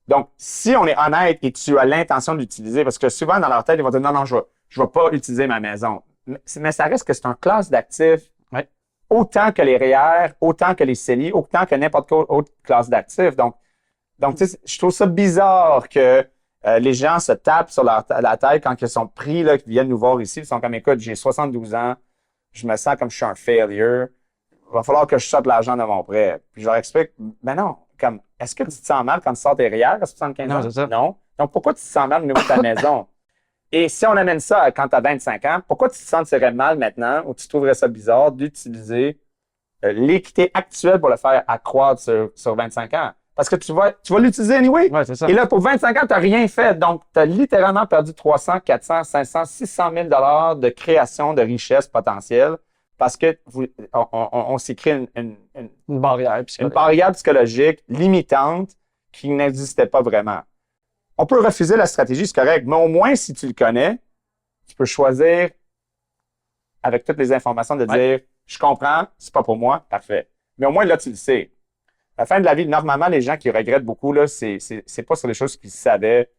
Donc, si on est honnête et tu as l'intention d'utiliser, parce que souvent dans leur tête, ils vont dire non, non, je vais pas utiliser ma maison. Mais ça reste que c'est une classe d'actifs autant que les REER, autant que les CELI, autant que n'importe quelle autre classe d'actifs. Donc tu sais, je trouve ça bizarre que les gens se tapent sur la tête quand ils sont pris, là, qu'ils viennent nous voir ici. Ils sont comme, écoute, j'ai 72 ans, je me sens comme je suis un failure. Il va falloir que je sorte l'argent de mon prêt. Puis je leur explique, mais non, comme, est-ce que tu te sens mal quand tu sors tes REER à 75 ans? Non, c'est ça. Non. Donc, pourquoi tu te sens mal au niveau de ta maison? Et si on amène ça à quand tu as 25 ans, pourquoi tu te sentirais mal maintenant ou tu trouverais ça bizarre d'utiliser l'équité actuelle pour le faire accroître sur 25 ans? Parce que tu vas l'utiliser anyway. Ouais, c'est ça. Et là, pour 25 ans, tu n'as rien fait. Donc, tu as littéralement perdu 300, 400, 500, 600 000 de création de richesse potentielle parce que on s'est créé une barrière psychologique. Une barrière psychologique limitante qui n'existait pas vraiment. On peut refuser la stratégie, c'est correct, mais au moins, si tu le connais, tu peux choisir avec toutes les informations de dire « Je comprends, c'est pas pour moi, parfait. » Mais au moins, là, tu le sais. À la fin de la vie, normalement, les gens qui regrettent beaucoup, là, c'est pas sur les choses qu'ils savaient,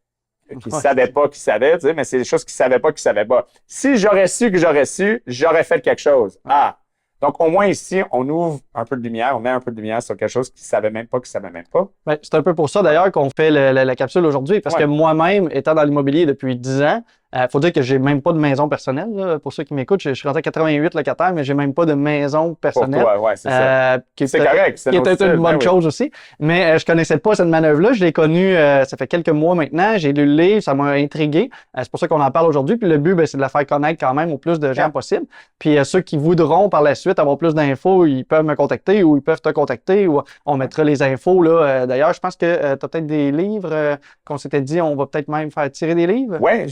savaient pas qu'ils savaient, tu sais, mais c'est des choses qu'ils savaient pas qu'ils savaient pas. Si j'aurais su que j'aurais su, j'aurais fait quelque chose. Ah! Donc, au moins ici, on ouvre un peu de lumière, on met un peu de lumière sur quelque chose qu'ils savaient même pas, qu'ils savaient même pas. Ben, c'est un peu pour ça, d'ailleurs, qu'on fait la capsule aujourd'hui, parce que moi-même, étant dans l'immobilier depuis 10 ans, faut dire que j'ai même pas de maison personnelle. Là. Pour ceux qui m'écoutent, je suis rentré à 88 locataires, mais j'ai même pas de maison personnelle. Pour toi, ouais, c'est ça. C'est correct. Qui était une bonne chose aussi. Mais je connaissais pas cette manœuvre-là. Je l'ai connue, ça fait quelques mois maintenant. J'ai lu le livre, ça m'a intrigué. C'est pour ça qu'on en parle aujourd'hui. Puis le but, c'est de la faire connaître quand même au plus de gens possible. Puis ceux qui voudront par la suite avoir plus d'infos, ils peuvent me contacter ou ils peuvent te contacter ou on mettra les infos là. D'ailleurs, je pense que tu as peut-être des livres qu'on s'était dit, on va peut-être même faire tirer des livres. Oui,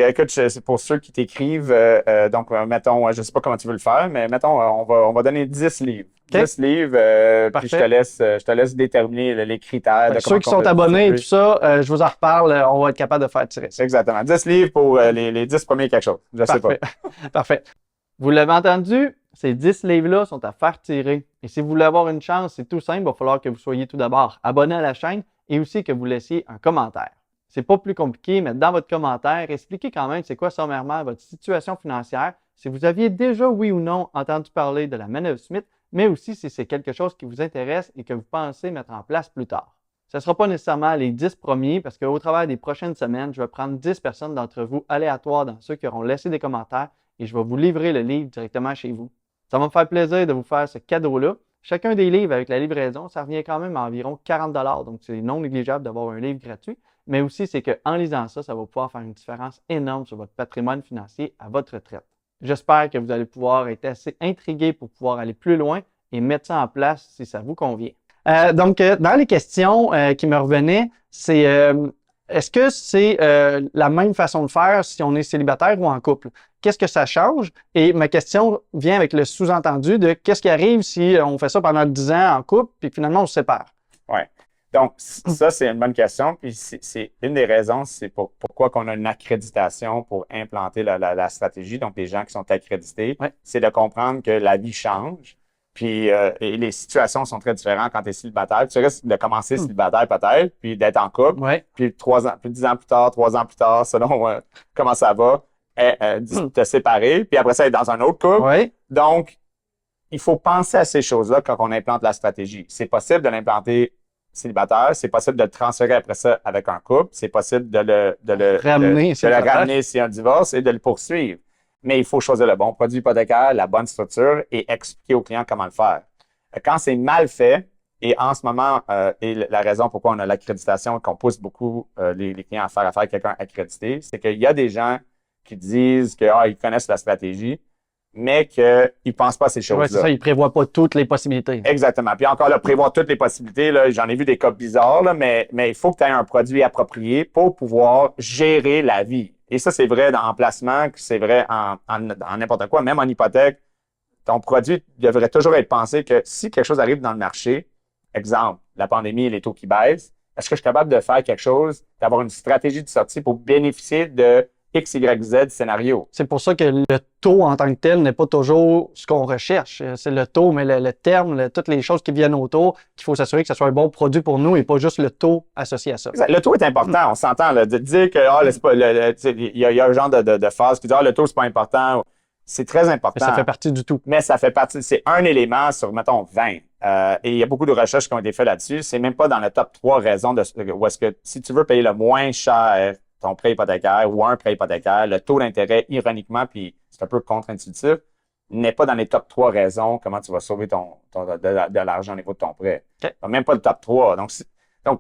écoute, c'est pour ceux qui t'écrivent, donc mettons, je sais pas comment tu veux le faire, mais mettons, on va donner 10 livres. Okay. 10 livres, puis je te laisse déterminer les critères. De ceux qui sont abonnés et tout ça, je vous en reparle, on va être capable de faire tirer ça. Exactement. 10 livres pour les 10 premiers quelque chose. Je sais pas. Parfait. Vous l'avez entendu, ces 10 livres-là sont à faire tirer. Et si vous voulez avoir une chance, c'est tout simple, il va falloir que vous soyez tout d'abord abonné à la chaîne et aussi que vous laissiez un commentaire. C'est pas plus compliqué, mais dans votre commentaire, expliquez quand même c'est quoi sommairement votre situation financière, si vous aviez déjà, oui ou non, entendu parler de la manœuvre Smith, mais aussi si c'est quelque chose qui vous intéresse et que vous pensez mettre en place plus tard. Ce ne sera pas nécessairement les 10 premiers parce qu'au travers des prochaines semaines, je vais prendre 10 personnes d'entre vous aléatoires dans ceux qui auront laissé des commentaires et je vais vous livrer le livre directement chez vous. Ça va me faire plaisir de vous faire ce cadeau-là. Chacun des livres avec la livraison, ça revient quand même à environ 40 $, donc c'est non négligeable d'avoir un livre gratuit. Mais aussi, c'est qu'en lisant ça, ça va pouvoir faire une différence énorme sur votre patrimoine financier à votre retraite. J'espère que vous allez pouvoir être assez intrigué pour pouvoir aller plus loin et mettre ça en place si ça vous convient. Donc, dans les questions qui me revenaient, c'est est-ce que c'est la même façon de faire si on est célibataire ou en couple? Qu'est-ce que ça change? Et ma question vient avec le sous-entendu de qu'est-ce qui arrive si on fait ça pendant 10 ans en couple puis finalement on se sépare? Oui. Donc, ça, c'est une bonne question. Puis, c'est une des raisons, c'est pourquoi on a une accréditation pour implanter la stratégie. Donc, les gens qui sont accrédités, c'est de comprendre que la vie change. Puis, et les situations sont très différentes quand tu es célibataire. Tu risques de commencer célibataire peut-être, puis d'être en couple. Puis, 10 ans plus tard, 3 ans plus tard, selon comment ça va, te séparer. Puis après ça, être dans un autre couple. Donc, il faut penser à ces choses-là quand on implante la stratégie. C'est possible de l'implanter célibataire, c'est possible de le transférer après ça avec un couple, c'est possible de le ramener s'il y a un divorce et de le poursuivre. Mais il faut choisir le bon produit hypothécaire, la bonne structure et expliquer au client comment le faire. Quand c'est mal fait, et en ce moment, et la raison pourquoi on a l'accréditation et qu'on pousse beaucoup les clients à faire affaire avec quelqu'un accrédité, c'est qu'il y a des gens qui disent qu'ils connaissent la stratégie, mais qu'ils ne pensent pas à ces choses-là. Oui, c'est ça, ils ne prévoient pas toutes les possibilités. Exactement. Puis encore là, prévoir toutes les possibilités, là, j'en ai vu des cas bizarres, là, mais il faut que tu aies un produit approprié pour pouvoir gérer la vie. Et ça, c'est vrai en placement, c'est vrai en n'importe quoi, même en hypothèque. Ton produit devrait toujours être pensé que si quelque chose arrive dans le marché, exemple, la pandémie et les taux qui baissent, est-ce que je suis capable de faire quelque chose, d'avoir une stratégie de sortie pour bénéficier de X, Y, Z scénario. C'est pour ça que le taux en tant que tel n'est pas toujours ce qu'on recherche. C'est le taux, mais le terme, toutes les choses qui viennent autour, qu'il faut s'assurer que ce soit un bon produit pour nous et pas juste le taux associé à ça. Le taux est important, on s'entend. Là, de dire que il y a un genre de phase qui dit le taux, c'est pas important. C'est très important. Mais ça fait partie du tout. Mais ça fait partie, c'est un élément sur, mettons, 20. Et il y a beaucoup de recherches qui ont été faites là-dessus. C'est même pas dans le top 3 raisons où est-ce que si tu veux payer le moins cher ton prêt hypothécaire ou un prêt hypothécaire, le taux d'intérêt, ironiquement, puis c'est un peu contre-intuitif, n'est pas dans les top 3 raisons comment tu vas sauver de l'argent au niveau de ton prêt. Okay. Même pas le top 3. Donc,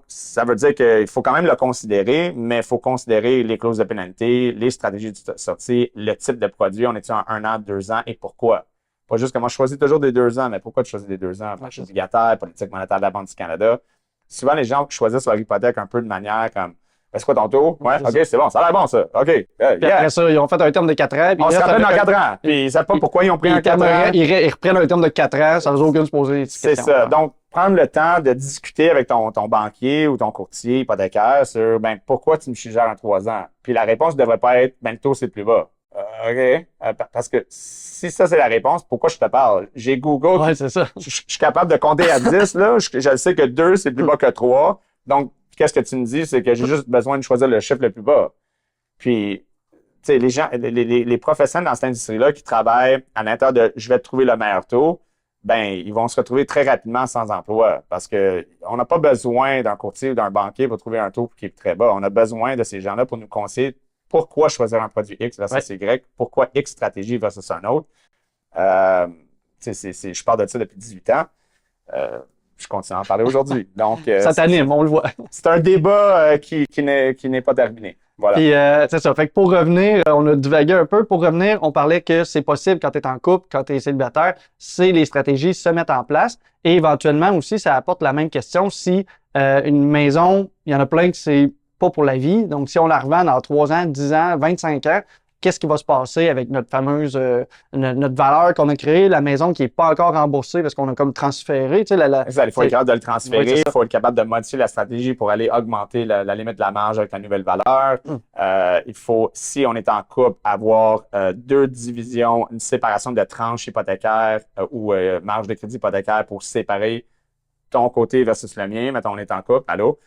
ça veut dire qu'il faut quand même le considérer, mais il faut considérer les clauses de pénalité, les stratégies de sortie, le type de produit. On est en 1 an, 2 ans et pourquoi? Pas juste que moi, je choisis toujours des 2 ans, mais pourquoi tu choisis des 2 ans? Marché obligataire, politique monétaire de la Banque du Canada. Souvent, les gens choisissent leur hypothèque un peu de manière comme c'est quoi ton taux? Ouais, OK, c'est bon, ça a l'air bon, ça. OK. Puis après ça, ils ont fait un terme de 4 ans. On se rappelle dans 4 ans. Puis ils ne savent pas pourquoi ils ont pris un 4 ans. Ils reprennent un terme de 4 ans sans aucune se poser. C'est ça. Donc, prendre le temps de discuter avec ton banquier ou ton courtier hypothécaire sur pourquoi tu me suggères un 3 ans. Puis la réponse ne devrait pas être le taux, c'est plus bas. OK. Parce que si ça, c'est la réponse, pourquoi je te parle? J'ai Google. Ouais, c'est ça. Je suis capable de compter à 10, là. Je sais que 2, c'est plus bas que 3. Donc, qu'est-ce que tu me dis? C'est que j'ai juste besoin de choisir le chiffre le plus bas. Puis, tu sais, les gens, les professionnels dans cette industrie-là qui travaillent à l'intérieur de je vais te trouver le meilleur taux, ils vont se retrouver très rapidement sans emploi parce que on n'a pas besoin d'un courtier ou d'un banquier pour trouver un taux qui est très bas. On a besoin de ces gens-là pour nous conseiller pourquoi choisir un produit X versus Y, pourquoi X stratégie versus un autre. Je parle de ça depuis 18 ans. Je continue à en parler aujourd'hui. Donc, ça t'anime, on le voit. C'est un débat qui n'est pas terminé. Voilà. Puis, c'est ça. Fait que pour revenir, on a divagué un peu. Pour revenir, on parlait que c'est possible quand tu es en couple, quand tu es célibataire, c'est les stratégies se mettent en place. Et éventuellement aussi, ça apporte la même question si une maison, il y en a plein que c'est pas pour la vie. Donc, si on la revend dans 3 ans, 10 ans, 25 ans, qu'est-ce qui va se passer avec notre fameuse notre valeur qu'on a créée, la maison qui n'est pas encore remboursée parce qu'on a comme transféré. Tu sais, il faut être capable de le transférer, il faut être capable de modifier la stratégie pour aller augmenter la limite de la marge avec la nouvelle valeur. Il faut, si on est en couple, avoir 2 divisions, une séparation de tranches hypothécaires ou marge de crédit hypothécaire pour séparer ton côté versus le mien. Mettons, on est en couple, allô?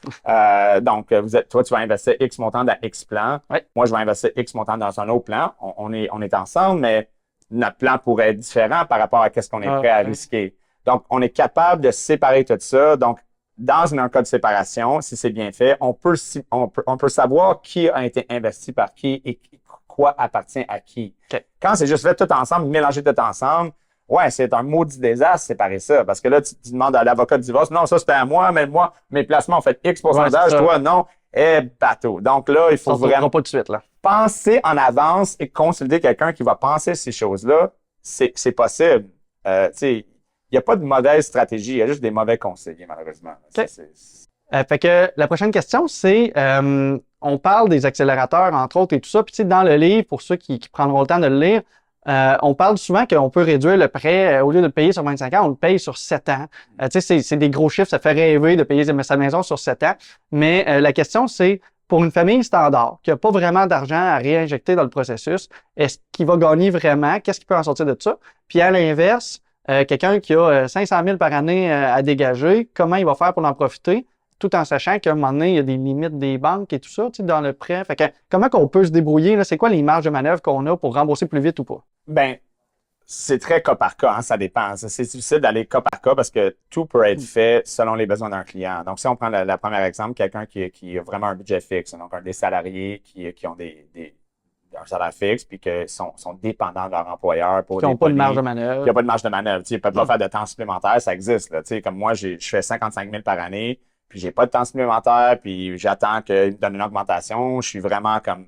Donc, toi, tu vas investir X montant dans X plan. Ouais. Moi, je vais investir X montant dans un autre plan. On est ensemble, mais notre plan pourrait être différent par rapport à ce qu'on est prêt à risquer. Donc, on est capable de séparer tout ça. Donc, dans un cas de séparation, si c'est bien fait, on peut savoir qui a été investi par qui et quoi appartient à qui. Okay. Quand c'est juste fait tout ensemble, mélanger tout ensemble, ouais, c'est un maudit désastre séparer ça. Parce que là, tu demandes à l'avocat de divorce, non, ça c'était à moi, mais moi, mes placements ont fait X pourcentage, toi, non. Bateau. Donc là, il faut vraiment pas de suite, là. Penser en avance et consolider quelqu'un qui va penser ces choses-là. C'est possible. Tu sais, il n'y a pas de mauvaise stratégie, il y a juste des mauvais conseillers, malheureusement. Okay. Fait que la prochaine question, c'est on parle des accélérateurs, entre autres, et tout ça. Puis tu sais, dans le livre, pour ceux qui prendront le temps de le lire, on parle souvent qu'on peut réduire le prêt, au lieu de le payer sur 25 ans, on le paye sur 7 ans. Tu sais, c'est des gros chiffres, ça fait rêver de payer sa maison sur 7 ans. Mais la question, c'est pour une famille standard, qui n'a pas vraiment d'argent à réinjecter dans le processus, est-ce qu'il va gagner vraiment? Qu'est-ce qui peut en sortir de ça? Puis à l'inverse, quelqu'un qui a 500 000 par année à dégager, comment il va faire pour en profiter? Tout en sachant qu'à un moment donné, il y a des limites des banques et tout ça, tu sais, dans le prêt. Fait que, comment qu'on peut se débrouiller, là? C'est quoi les marges de manœuvre qu'on a pour rembourser plus vite ou pas? C'est très cas par cas, hein, ça dépend. C'est difficile d'aller cas par cas parce que tout peut être fait selon les besoins d'un client. Donc, si on prend le premier exemple, quelqu'un qui a vraiment un budget fixe, donc des salariés qui ont un salaire fixe puis qui sont dépendants de leur employeur pour qui n'ont pas de marge de manœuvre. Qui n'ont pas de marge de manœuvre. Ils ne peuvent pas faire de temps supplémentaire, ça existe. Là, comme moi, je fais 55 000 par année, puis j'ai pas de temps supplémentaire, puis j'attends qu'ils me donnent une augmentation. Je suis vraiment comme,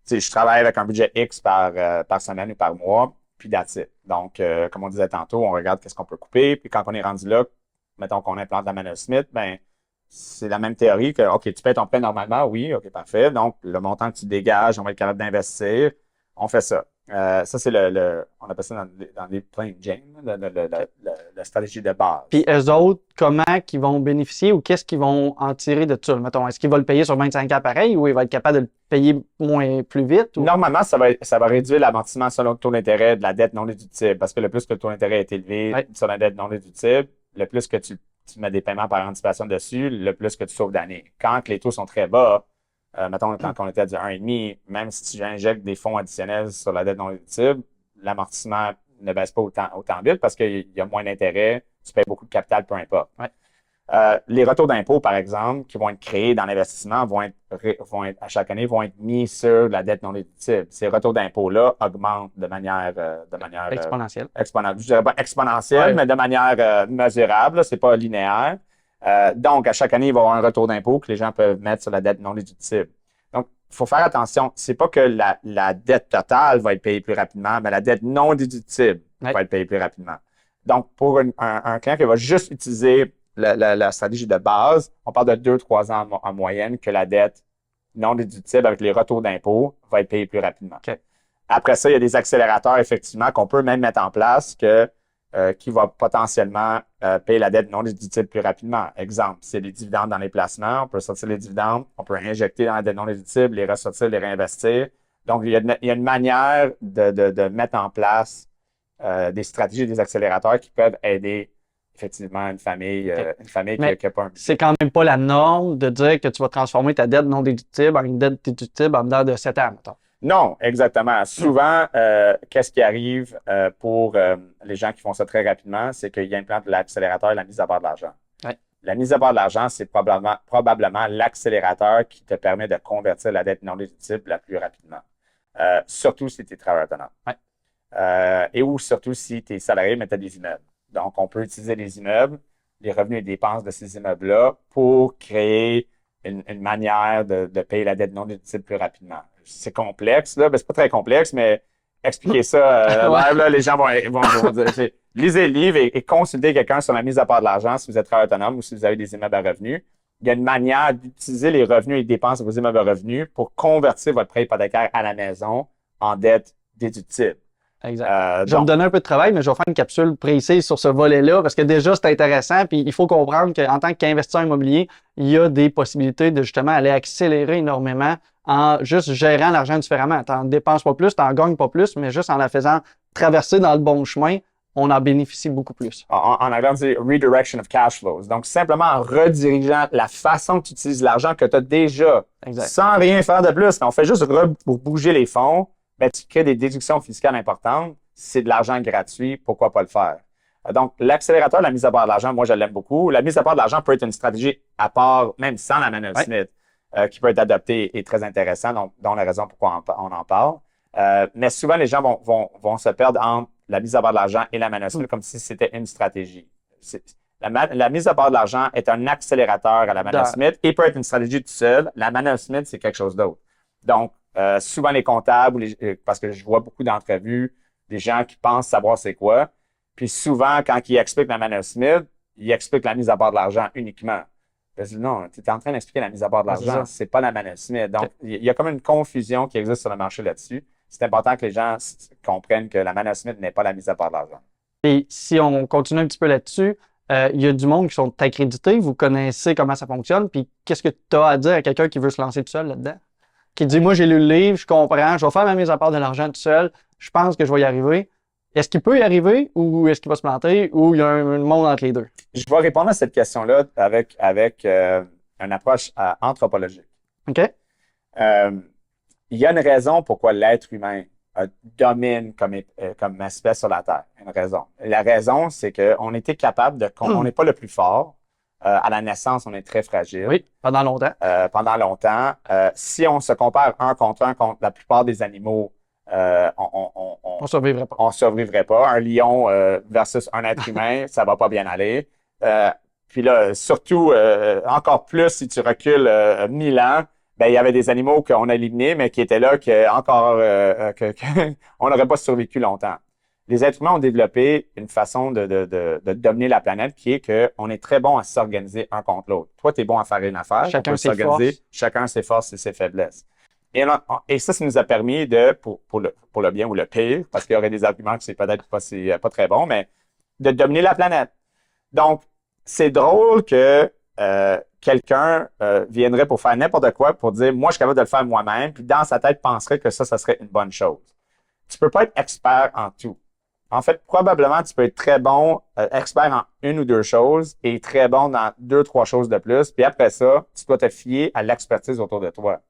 je travaille avec un budget X par semaine ou par mois, puis that's it. Donc, comme on disait tantôt, on regarde qu'est-ce qu'on peut couper, puis quand on est rendu là, mettons qu'on implante la Manœuvre Smith, c'est la même théorie que, OK, tu payes ton prêt normalement, oui, OK, parfait. Donc, le montant que tu dégages, on va être capable d'investir. On fait ça. Ça, c'est on appelle ça dans les plain Jane, la stratégie de base. Puis eux autres, comment qu'ils vont bénéficier ou qu'est-ce qu'ils vont en tirer de ça? Mettons, est-ce qu'ils vont le payer sur 25 ans pareil ou ils vont être capables de le payer plus vite? Ou... Normalement, ça va réduire l'amortissement selon le taux d'intérêt de la dette non déductible. Parce que le plus que le taux d'intérêt est élevé sur la dette non déductible, le plus que tu mets des paiements par anticipation dessus, le plus que tu sauves d'années. Quand les taux sont très bas, mettons, quand on était à du 1,5, même si tu injectes des fonds additionnels sur la dette non déductible, l'amortissement ne baisse pas autant vite parce qu'il y a moins d'intérêt, tu payes beaucoup de capital, peu importe. Ouais. Les retours d'impôt, par exemple, qui vont être créés dans l'investissement, vont être à chaque année, vont être mis sur la dette non déductible. Ces retours d'impôt-là augmentent de manière exponentielle. Je dirais pas exponentielle, mais de manière mesurable. C'est pas linéaire. Donc, à chaque année, il va y avoir un retour d'impôt que les gens peuvent mettre sur la dette non déductible. Donc, il faut faire attention. C'est pas que la dette totale va être payée plus rapidement, mais la dette non déductible va être payée plus rapidement. Donc, pour un client qui va juste utiliser la stratégie de base, on parle de 2-3 ans en moyenne que la dette non déductible avec les retours d'impôt va être payée plus rapidement. Okay. Après ça, il y a des accélérateurs, effectivement, qu'on peut même mettre en place qui va potentiellement payer la dette non déductible plus rapidement. Exemple, c'est les dividendes dans les placements. On peut sortir les dividendes, on peut injecter dans la dette non déductible, les ressortir, les réinvestir. Donc, il y a une manière de mettre en place des stratégies, des accélérateurs qui peuvent aider effectivement une famille qui n'a pas un budget. C'est quand même pas la norme de dire que tu vas transformer ta dette non déductible en une dette déductible en dedans de 7 ans, mettons. Non, exactement. Souvent, qu'est-ce qui arrive pour les gens qui font ça très rapidement, c'est qu'ils implantent l'accélérateur et la mise à bord de l'argent. Ouais. La mise à bord de l'argent, c'est probablement l'accélérateur qui te permet de convertir la dette non déductible la plus rapidement. Surtout si tu es travailleur autonome. Ouais. Et ou surtout si tu es salarié, mais tu as des immeubles. Donc, on peut utiliser les immeubles, les revenus et dépenses de ces immeubles-là pour créer une manière de payer la dette non déductible plus rapidement. C'est complexe, là. Ben, c'est pas très complexe, mais expliquer ça live, là, les gens vont dire, lisez le livre et consultez quelqu'un sur la mise à part de l'argent si vous êtes travailleur autonome ou si vous avez des immeubles à revenus. Il y a une manière d'utiliser les revenus et dépenses de vos immeubles à revenus pour convertir votre prêt hypothécaire à la maison en dette déductible. Exact. Je vais me donner un peu de travail, mais je vais faire une capsule précise sur ce volet-là parce que déjà, c'est intéressant. Puis il faut comprendre qu'en tant qu'investisseur immobilier, il y a des possibilités de justement aller accélérer énormément en juste gérant l'argent différemment. Tu n'en dépenses pas plus, tu n'en gagnes pas plus, mais juste en la faisant traverser dans le bon chemin, on en bénéficie beaucoup plus. En anglais, on dit redirection of cash flows. Donc, simplement en redirigeant la façon que tu utilises l'argent que tu as déjà, sans rien faire de plus. On fait juste pour bouger les fonds. Ben, tu crées des déductions fiscales importantes, c'est de l'argent gratuit, pourquoi pas le faire? Donc, l'accélérateur, la mise à part de l'argent, moi, je l'aime beaucoup. La mise à part de l'argent peut être une stratégie à part, même sans la Manuel Smith, qui peut être adoptée et très intéressante, dont la raison pourquoi on en parle. Mais souvent, les gens vont se perdre entre la mise à part de l'argent et la Manuel Smith comme si c'était une stratégie. La mise à part de l'argent est un accélérateur à la Manuel Smith et peut être une stratégie tout seul. La Manuel Smith, c'est quelque chose d'autre. Donc, souvent les comptables, parce que je vois beaucoup d'entrevues, des gens qui pensent savoir c'est quoi. Puis souvent, quand ils expliquent la Manuel Smith, ils expliquent la mise à part de l'argent uniquement. Je dis non, tu es en train d'expliquer la mise à part de l'argent, c'est pas la Manuel Smith. Donc, il y a comme une confusion qui existe sur le marché là-dessus. C'est important que les gens comprennent que la Manuel Smith n'est pas la mise à part de l'argent. Et si on continue un petit peu là-dessus, il y a du monde qui sont accrédités, vous connaissez comment ça fonctionne, puis qu'est-ce que tu as à dire à quelqu'un qui veut se lancer tout seul là-dedans? Qui dit, moi, j'ai lu le livre, je comprends, je vais faire ma mise à part de l'argent tout seul, je pense que je vais y arriver. Est-ce qu'il peut y arriver ou est-ce qu'il va se planter ou il y a un monde entre les deux? Je vais répondre à cette question-là avec une approche anthropologique. OK. Il y a une raison pourquoi l'être humain domine comme espèce sur la Terre. Une raison. La raison, c'est qu'on était capable on n'est pas le plus fort. À la naissance, on est très fragile. Oui, pendant longtemps. Si on se compare un contre la plupart des animaux, on survivrait pas. On survivrait pas. Un lion versus un être humain, ça va pas bien aller. Puis là, surtout, encore plus si tu recules 1000 ans, ben il y avait des animaux qu'on a éliminés, mais qui étaient là on n'aurait pas survécu longtemps. Les êtres humains ont développé une façon de dominer la planète qui est qu'on est très bon à s'organiser un contre l'autre. Toi, tu es bon à faire une affaire. Chacun ses forces. Chacun ses forces et ses faiblesses. Et ça nous a permis pour le bien ou le pire, parce qu'il y aurait des arguments que c'est peut-être pas très bon, mais de dominer la planète. Donc, c'est drôle que quelqu'un viendrait pour faire n'importe quoi pour dire, moi, je suis capable de le faire moi-même, puis dans sa tête, penserait que ça serait une bonne chose. Tu peux pas être expert en tout. En fait, probablement, tu peux être très bon, expert en une ou deux choses et très bon dans deux, trois choses de plus. Puis après ça, tu dois te fier à l'expertise autour de toi.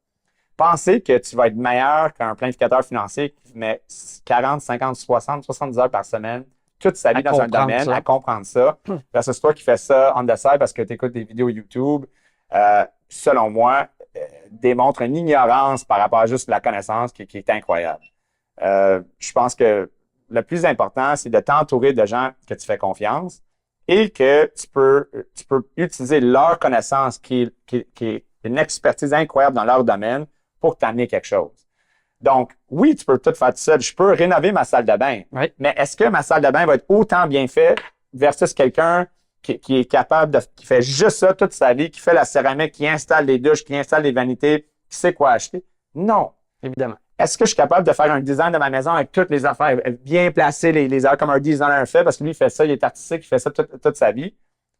Penser que tu vas être meilleur qu'un planificateur financier qui met 40, 50, 60, 70 heures par semaine, toute sa vie dans un domaine, à comprendre ça, versus toi qui fais ça on the side parce que tu écoutes des vidéos YouTube, selon moi, démontre une ignorance par rapport à juste la connaissance qui est incroyable. Je pense que le plus important, c'est de t'entourer de gens que tu fais confiance et que tu peux utiliser leur connaissance qui est une expertise incroyable dans leur domaine pour t'amener quelque chose. Donc, oui, tu peux tout faire tout seul. Je peux rénover ma salle de bain. Oui. Mais est-ce que ma salle de bain va être autant bien faite versus quelqu'un qui est capable qui fait juste ça toute sa vie, qui fait la céramique, qui installe les douches, qui installe les vanités, qui sait quoi acheter? Non. Évidemment. Est-ce que je suis capable de faire un design de ma maison avec toutes les affaires, bien placer les heures comme un designer fait, parce que lui, il fait ça, il est artistique, il fait ça toute sa vie?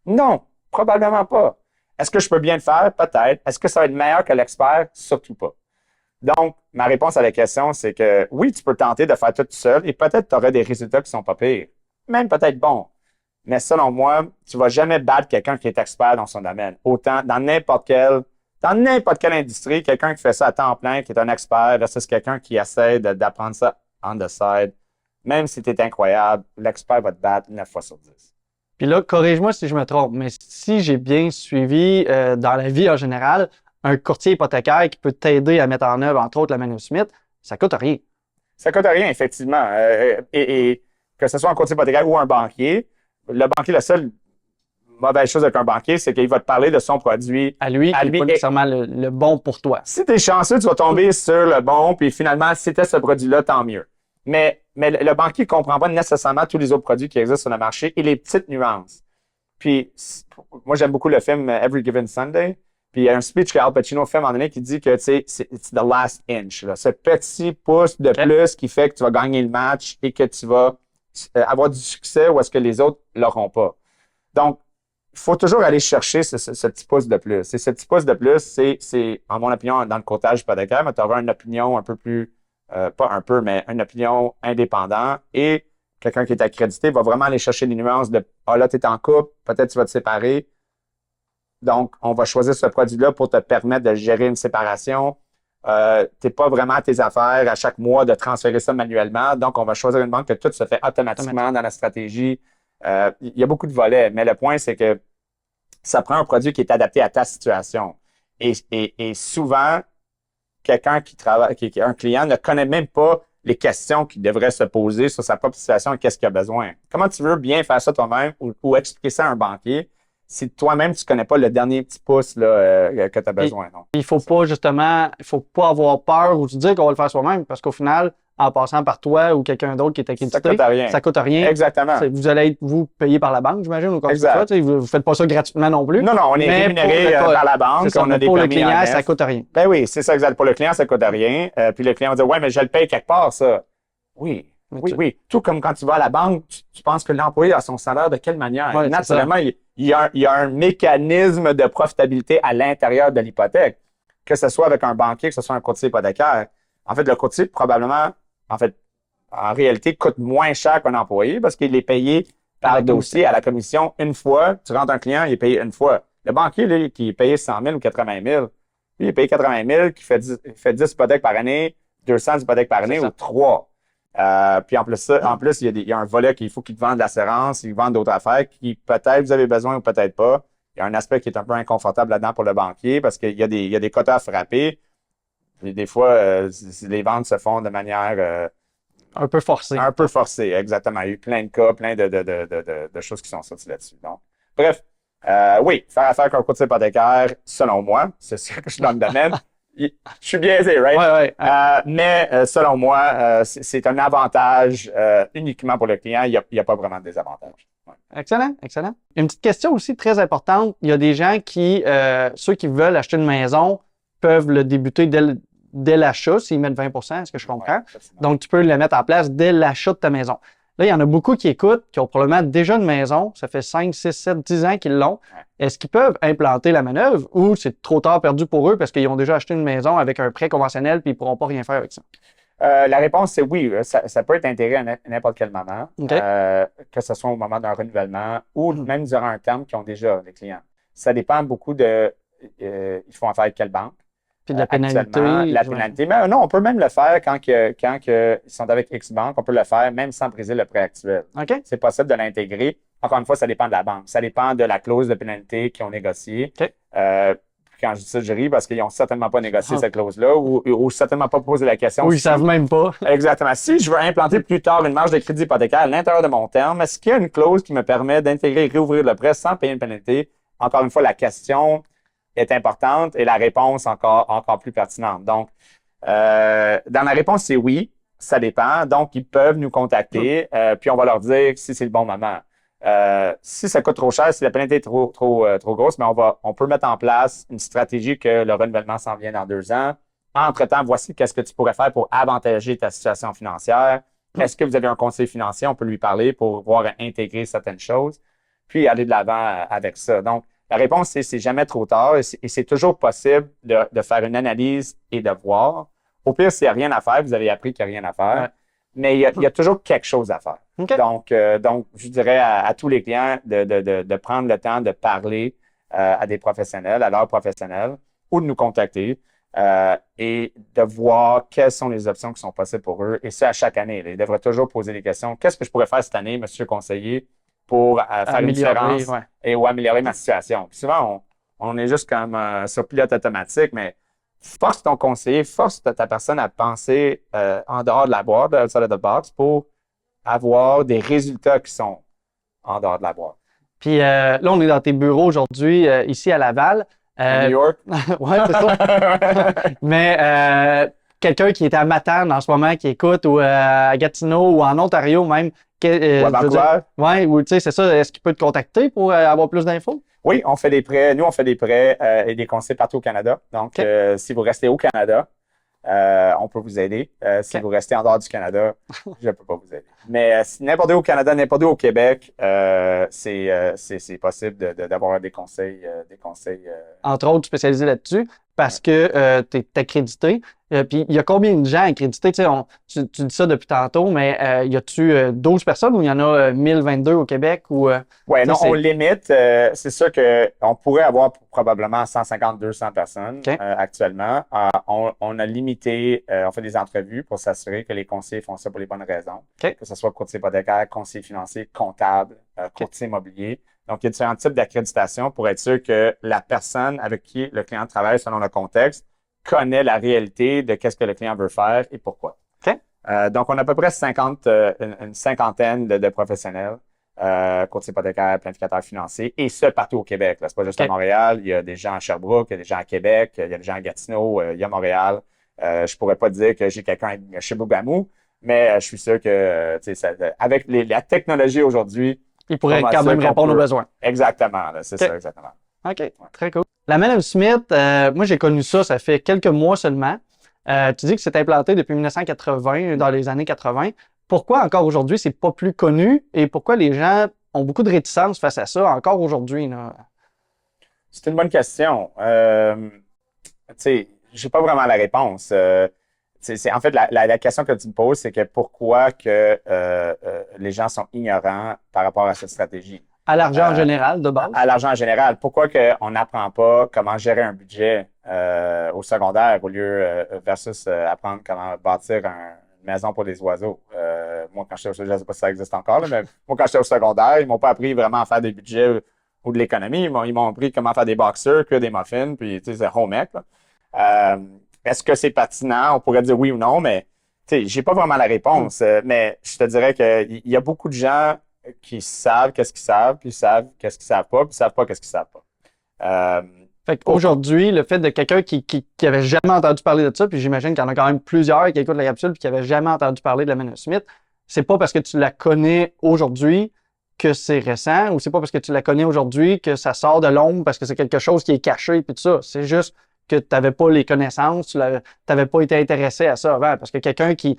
Non, probablement pas. Est-ce que je peux bien le faire? Peut-être. Est-ce que ça va être meilleur que l'expert? Surtout pas. Donc, ma réponse à la question, c'est que oui, tu peux tenter de faire tout seul et peut-être tu auras des résultats qui sont pas pires, même peut-être bons. Mais selon moi, tu vas jamais battre quelqu'un qui est expert dans son domaine. Autant dans n'importe quelle industrie, quelqu'un qui fait ça à temps plein, qui est un expert, versus quelqu'un qui essaie d'apprendre ça on the side. Même si tu es incroyable, l'expert va te battre 9 fois sur 10. Puis là, corrige-moi si je me trompe, mais si j'ai bien suivi dans la vie en général, un courtier hypothécaire qui peut t'aider à mettre en œuvre, entre autres, la Mano Smith, ça coûte rien. Ça coûte rien, effectivement. Et que ce soit un courtier hypothécaire ou un banquier, le banquier, la seule mauvaise chose avec un banquier, c'est qu'il va te parler de son produit. À lui, qui n'est pas nécessairement le bon pour toi. Si tu es chanceux, tu vas tomber sur le bon, puis finalement, si c'était ce produit-là, tant mieux. Mais le banquier ne comprend pas nécessairement tous les autres produits qui existent sur le marché et les petites nuances. Puis, moi, j'aime beaucoup le film Every Given Sunday. Puis, il y a un speech qu'Al Pacino fait à un moment donné qui dit que, tu sais, c'est the last inch. Là. Ce petit pouce de plus qui fait que tu vas gagner le match et que tu vas avoir du succès où est-ce que les autres ne l'auront pas. Donc, il faut toujours aller chercher ce petit pouce de plus. Et ce petit pouce de plus, c'est, en mon opinion, dans le courtage hypothécaire, mais tu auras une opinion un peu plus, pas un peu, mais une opinion indépendante et quelqu'un qui est accrédité va vraiment aller chercher les nuances de « Ah là, tu es en couple, peut-être tu vas te séparer. » Donc, on va choisir ce produit-là pour te permettre de gérer une séparation. Tu n'es pas vraiment à tes affaires à chaque mois de transférer ça manuellement. Donc, on va choisir une banque que tout se fait automatiquement dans la stratégie. Il y a beaucoup de volets, mais le point, c'est que ça prend un produit qui est adapté à ta situation. Et souvent, quelqu'un qui travaille, qui est un client, ne connaît même pas les questions qu'il devrait se poser sur sa propre situation et qu'est-ce qu'il a besoin. Comment tu veux bien faire ça toi-même ou expliquer ça à un banquier si toi-même, tu ne connais pas le dernier petit pouce là, que tu as besoin? Non? Il faut pas, justement, il faut pas avoir peur ou se dire qu'on va le faire soi-même parce qu'au final, en passant par toi ou quelqu'un d'autre qui est accrédité, ça coûte rien. Ça coûte rien. Exactement. Vous allez être, vous, payé par la banque, j'imagine, ou quoi que ce soit. Vous ne faites pas ça gratuitement non plus. Non, on est rémunéré par la banque. Ça, on a des pour le permis client, en ça coûte rien. Ben oui, c'est ça, exact. Pour le client, ça coûte rien. Puis le client va dire, ouais, mais je le paye quelque part, ça. Oui. Oui. Tout comme quand tu vas à la banque, tu penses que l'employé a son salaire de quelle manière? Ouais, naturellement, il y a un mécanisme de profitabilité à l'intérieur de l'hypothèque, que ce soit avec un banquier, que ce soit un courtier hypothécaire. En fait, le courtier, probablement, en réalité, coûte moins cher qu'un employé parce qu'il est payé par dossier à la commission une fois. Tu rentres un client, il est payé une fois. Le banquier, lui, qui est payé 100 000 ou 80 000, lui, il est payé 80 000, qui fait 10 hypothèques par année, 200 hypothèques par année ou 3. Puis en plus, il y a un volet qu'il faut qu'il te vende l'assurance, il vende d'autres affaires qui peut-être vous avez besoin ou peut-être pas. Il y a un aspect qui est un peu inconfortable là-dedans pour le banquier parce qu'il y a des quotas à frapper. Et des fois, les ventes se font de manière un peu forcée. Un peu forcée, exactement. Il y a eu plein de cas, plein de choses qui sont sorties là-dessus. Donc, bref, oui, faire affaire avec un courtier hypothécaire, selon moi, c'est sûr que je suis dans le domaine. Je suis biaisé, right? Ouais. Mais selon moi, c'est un avantage uniquement pour le client. Il n'y a pas vraiment de désavantage. Ouais. Excellent. Une petite question aussi très importante. Il y a des gens qui, ceux qui veulent acheter une maison, peuvent le débuter dès l'achat, s'ils mettent 20 est-ce que je comprends? Ouais, Donc, tu peux le mettre en place dès l'achat de ta maison. Là, il y en a beaucoup qui écoutent, qui ont probablement déjà une maison. Ça fait 5, 6, 7, 10 ans qu'ils l'ont. Ouais. Est-ce qu'ils peuvent implanter la manœuvre ou c'est trop tard perdu pour eux parce qu'ils ont déjà acheté une maison avec un prêt conventionnel puis ils ne pourront pas rien faire avec ça? La réponse, c'est oui. Ça peut être intégré à n'importe quel moment, Okay. que ce soit au moment d'un renouvellement ou même durant un terme qu'ils ont déjà les clients. Ça dépend beaucoup de ils font affaire avec quelle banque. Puis de la pénalité. La pénalité. Mais non, on peut même le faire quand ils sont avec X banque, on peut le faire même sans briser le prêt actuel. OK. C'est possible de l'intégrer. Encore une fois, ça dépend de la banque. Ça dépend de la clause de pénalité qu'ils ont négociée. OK. Quand je dis ça, je ris parce qu'ils n'ont certainement pas négocié cette clause-là ou certainement pas posé la question. Ou ils ne savent même pas. Exactement. Si je veux implanter plus tard une marge de crédit hypothécaire à l'intérieur de mon terme, est-ce qu'il y a une clause qui me permet d'intégrer et réouvrir le prêt sans payer une pénalité? Encore une fois, la question est importante et la réponse encore plus pertinente. Donc, dans la réponse, c'est oui, ça dépend. Donc, ils peuvent nous contacter, puis on va leur dire si c'est le bon moment. Si ça coûte trop cher, si la pénalité est trop grosse, mais on peut mettre en place une stratégie que le renouvellement s'en vient dans 2 ans. Entre-temps, voici qu'est-ce que tu pourrais faire pour avantager ta situation financière. Est-ce que vous avez un conseiller financier? On peut lui parler pour voir intégrer certaines choses, puis aller de l'avant avec ça. Donc, la réponse, c'est jamais trop tard et c'est toujours possible de faire une analyse et de voir. Au pire, s'il n'y a rien à faire, vous avez appris qu'il n'y a rien à faire, Ouais. mais il y a toujours quelque chose à faire. OK. Donc, je dirais à tous les clients de prendre le temps de parler à des professionnels, à leurs professionnels, ou de nous contacter et de voir quelles sont les options qui sont possibles pour eux. Et ça, à chaque année. Ils devraient toujours poser des questions. Qu'est-ce que je pourrais faire cette année, monsieur le conseiller, pour faire une différence ou améliorer ma situation? Puis souvent, on est juste comme sur pilote automatique, mais force ton conseiller, force ta personne à penser en dehors de la boîte, outside of the box, pour avoir des résultats qui sont en dehors de la boîte. Puis là, on est dans tes bureaux aujourd'hui, ici à Laval. New York? Oui, c'est ça. Mais quelqu'un qui est à Matane en ce moment, qui écoute, ou à Gatineau, ou en Ontario même. Ou à Vancouver? Oui, ou tu sais, c'est ça. Est-ce qu'il peut te contacter pour avoir plus d'infos? Oui, on fait des prêts. Nous, on fait des prêts et des conseils partout au Canada. Donc, si vous restez au Canada, on peut vous aider. Si vous restez en dehors du Canada, je ne peux pas vous aider. Mais n'importe où au Canada, n'importe où au Québec, c'est possible d'avoir des conseils. Entre autres, spécialisés là-dessus, parce que tu es accrédité. Puis, il y a combien de gens accrédités? Tu sais, tu dis ça depuis tantôt, mais y a-tu 12 personnes ou il y en a 1022 au Québec? Oui, non, on limite. C'est sûr qu'on pourrait avoir probablement 150-200 personnes actuellement. On a limité, on fait des entrevues pour s'assurer que les conseillers font ça pour les bonnes raisons. Que ce soit courtier hypothécaire, conseiller financier, comptable, courtier immobilier. Donc, il y a différents types d'accréditation pour être sûr que la personne avec qui le client travaille selon le contexte connaît la réalité de qu'est-ce que le client veut faire et pourquoi. Donc, on a à peu près une cinquantaine de professionnels, courtiers hypothécaires, planificateurs financiers, et ce, partout au Québec. C'est pas juste à Montréal, il y a des gens à Sherbrooke, il y a des gens à Québec, il y a des gens à Gatineau, il y a Montréal. Je pourrais pas dire que j'ai quelqu'un à Chibougamau, mais je suis sûr que avec la technologie aujourd'hui, il pourrait quand même répondre aux besoins. Exactement, c'est ça, exactement. OK, très cool. La Manor Smith, moi j'ai connu ça fait quelques mois seulement. Tu dis que c'est implanté depuis 1980, dans les années 80. Pourquoi encore aujourd'hui c'est pas plus connu et pourquoi les gens ont beaucoup de réticence face à ça encore aujourd'hui? C'est une bonne question. Tu sais, j'ai pas vraiment la réponse. En fait, la question que tu me poses, c'est que pourquoi que les gens sont ignorants par rapport à cette stratégie? À l'argent en général, de base? À l'argent en général. Pourquoi qu'on n'apprend pas comment gérer un budget au secondaire au lieu versus apprendre comment bâtir une maison pour les oiseaux? Moi, quand j'étais je ne sais pas si ça existe encore, là, mais moi, quand j'étais au secondaire, ils m'ont pas appris vraiment à faire des budgets ou de l'économie. Ils m'ont appris comment faire des boxers, cuire des muffins, puis tu sais, c'est home ec. Est-ce que c'est pertinent? On pourrait dire oui ou non, mais tu sais, j'ai pas vraiment la réponse. Mais je te dirais qu'il y a beaucoup de gens qui savent qu'est-ce qu'ils savent, puis ils savent qu'est-ce qu'ils savent pas, puis ils savent pas qu'est-ce qu'ils savent pas. Fait qu'aujourd'hui, le fait de quelqu'un qui avait jamais entendu parler de ça, puis j'imagine qu'il y en a quand même plusieurs qui écoutent la capsule puis qui n'avaient jamais entendu parler de la Manor Smith, c'est pas parce que tu la connais aujourd'hui que c'est récent, ou c'est pas parce que tu la connais aujourd'hui que ça sort de l'ombre parce que c'est quelque chose qui est caché puis tout ça. C'est juste que tu n'avais pas les connaissances, tu n'avais pas été intéressé à ça avant. Parce que quelqu'un qui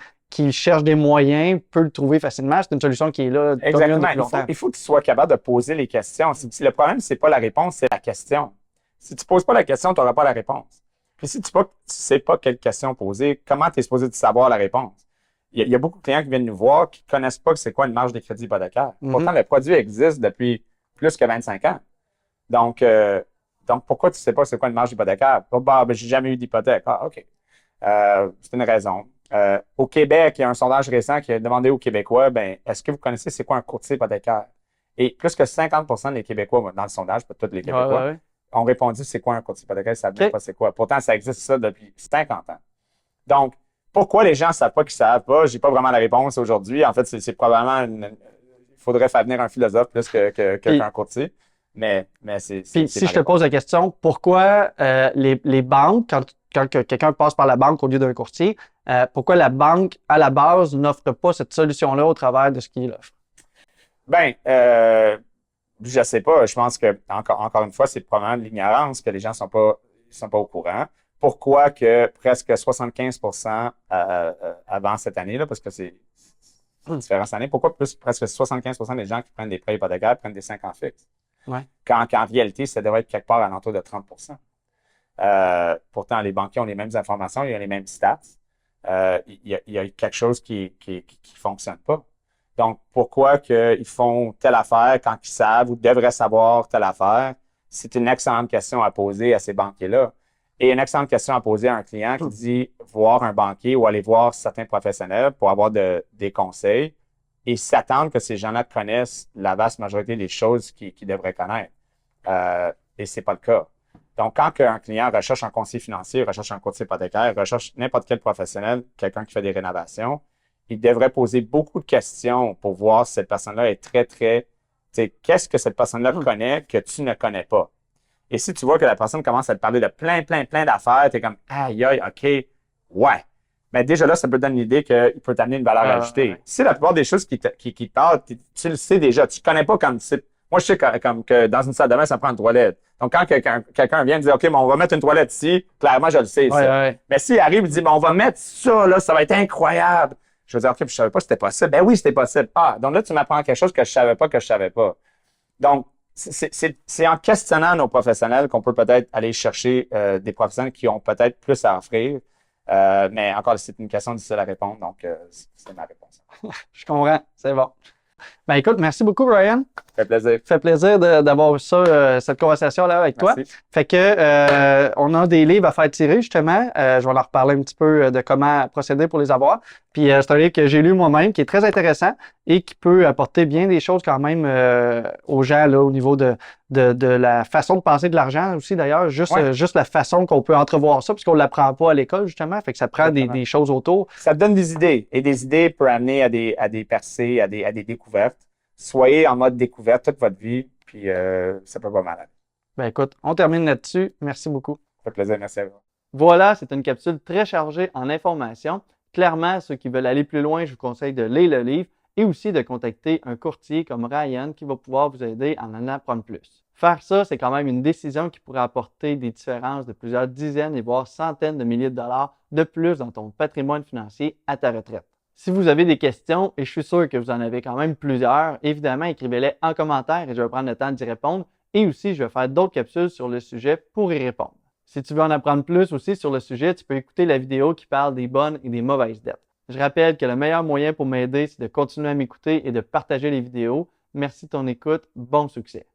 cherche des moyens peut le trouver facilement. C'est une solution qui est là. Exactement. Il faut que tu sois capable de poser les questions. Le problème, c'est pas la réponse, c'est la question. Si tu ne poses pas la question, tu n'auras pas la réponse. Puis si tu ne sais pas quelle question poser, comment tu es supposé de savoir la réponse? Il y a beaucoup de clients qui viennent nous voir qui ne connaissent pas c'est quoi une marge de crédit hypothécaire. Pourtant, le produit existe depuis plus que 25 ans. Donc pourquoi tu ne sais pas c'est quoi une marge hypothécaire? J'ai jamais eu d'hypothèque. Ah, OK. C'est une raison. Au Québec, il y a un sondage récent qui a demandé aux Québécois, est-ce que vous connaissez c'est quoi un courtier hypothécaire? Et plus que 50% des Québécois, dans le sondage, pas tous les Québécois, ont répondu c'est quoi un courtier hypothécaire, ils ne savent pas c'est quoi. Pourtant, ça existe ça depuis 50 ans. Donc, pourquoi les gens ne savent pas qu'ils ne savent pas? Je n'ai pas vraiment la réponse aujourd'hui. En fait, c'est probablement il faudrait faire venir un philosophe plus qu'un courtier. Mais c'est. Puis si je te pose la question, pourquoi les banques, quand quelqu'un passe par la banque au lieu d'un courtier, pourquoi la banque, à la base, n'offre pas cette solution-là au travers de ce qu'il offre? Je ne sais pas. Je pense que, encore une fois, c'est probablement de l'ignorance que les gens ne sont pas au courant. Pourquoi que presque 75% avant cette année-là, parce que c'est différentes années, pourquoi presque 75% des gens qui prennent des prêts hypothécaires prennent des 5 ans fixes? Ouais. Quand en réalité, ça devrait être quelque part à l'entour de 30%. Pourtant, les banquiers ont les mêmes informations, ils ont les mêmes stats. Il y a quelque chose qui fonctionne pas. Donc, pourquoi qu'ils font telle affaire quand ils savent ou devraient savoir telle affaire? C'est une excellente question à poser à ces banquiers-là. Et une excellente question à poser à un client qui dit voir un banquier ou aller voir certains professionnels pour avoir des conseils et s'attendre que ces gens-là connaissent la vaste majorité des choses qu'ils devraient connaître. Et c'est pas le cas. Donc, quand un client recherche un conseiller financier, recherche un courtier hypothécaire, recherche n'importe quel professionnel, quelqu'un qui fait des rénovations, il devrait poser beaucoup de questions pour voir si cette personne-là est très, très... Qu'est-ce que cette personne-là connaît que tu ne connais pas? Et si tu vois que la personne commence à te parler de plein d'affaires, tu es comme, aïe, OK, ouais. Mais déjà là, ça peut te donner l'idée qu'il peut t'amener une valeur ajoutée. Ouais. Si la plupart des choses qui te parlent, tu le sais déjà, tu ne connais pas comme tu sais. Moi, je sais comme que dans une salle de bain, ça prend une toilette. Donc, quand quelqu'un vient dire, OK, mais on va mettre une toilette ici, clairement, je le sais. Ouais. Mais s'il arrive et dit, on va mettre ça, là, ça va être incroyable. Je vais dire, OK, puis je savais pas que c'était possible. Ben oui, c'était possible. Ah, donc là, tu m'apprends quelque chose que je savais pas. Donc, c'est en questionnant nos professionnels qu'on peut peut-être aller chercher des professionnels qui ont peut-être plus à offrir. Mais encore, c'est une question difficile à répondre, donc c'est ma réponse. Je comprends, c'est bon. Ben écoute, merci beaucoup, Ryan. Ça fait plaisir. Ça fait plaisir d'avoir eu ça, cette conversation-là avec toi. Fait que on a des livres à faire tirer, justement. Je vais leur parler un petit peu de comment procéder pour les avoir. Puis c'est un livre que j'ai lu moi-même, qui est très intéressant et qui peut apporter bien des choses quand même aux gens là, au niveau de la façon de penser de l'argent aussi, d'ailleurs. Juste la façon qu'on peut entrevoir ça, puisqu'on ne l'apprend pas à l'école, justement. Fait que ça prend des choses autour. Ça te donne des idées. Et des idées peuvent amener à des percées, à des découvertes. Soyez en mode découverte toute votre vie, puis ça peut pas mal aller. Ben écoute, on termine là-dessus. Merci beaucoup. Ça fait plaisir, merci à vous. Voilà, c'est une capsule très chargée en informations. Clairement, ceux qui veulent aller plus loin, je vous conseille de lire le livre et aussi de contacter un courtier comme Ryan qui va pouvoir vous aider à en apprendre plus. Faire ça, c'est quand même une décision qui pourrait apporter des différences de plusieurs dizaines et voire centaines de milliers de dollars de plus dans ton patrimoine financier à ta retraite. Si vous avez des questions, et je suis sûr que vous en avez quand même plusieurs, évidemment, écrivez-les en commentaire et je vais prendre le temps d'y répondre. Et aussi, je vais faire d'autres capsules sur le sujet pour y répondre. Si tu veux en apprendre plus aussi sur le sujet, tu peux écouter la vidéo qui parle des bonnes et des mauvaises dettes. Je rappelle que le meilleur moyen pour m'aider, c'est de continuer à m'écouter et de partager les vidéos. Merci de ton écoute. Bon succès!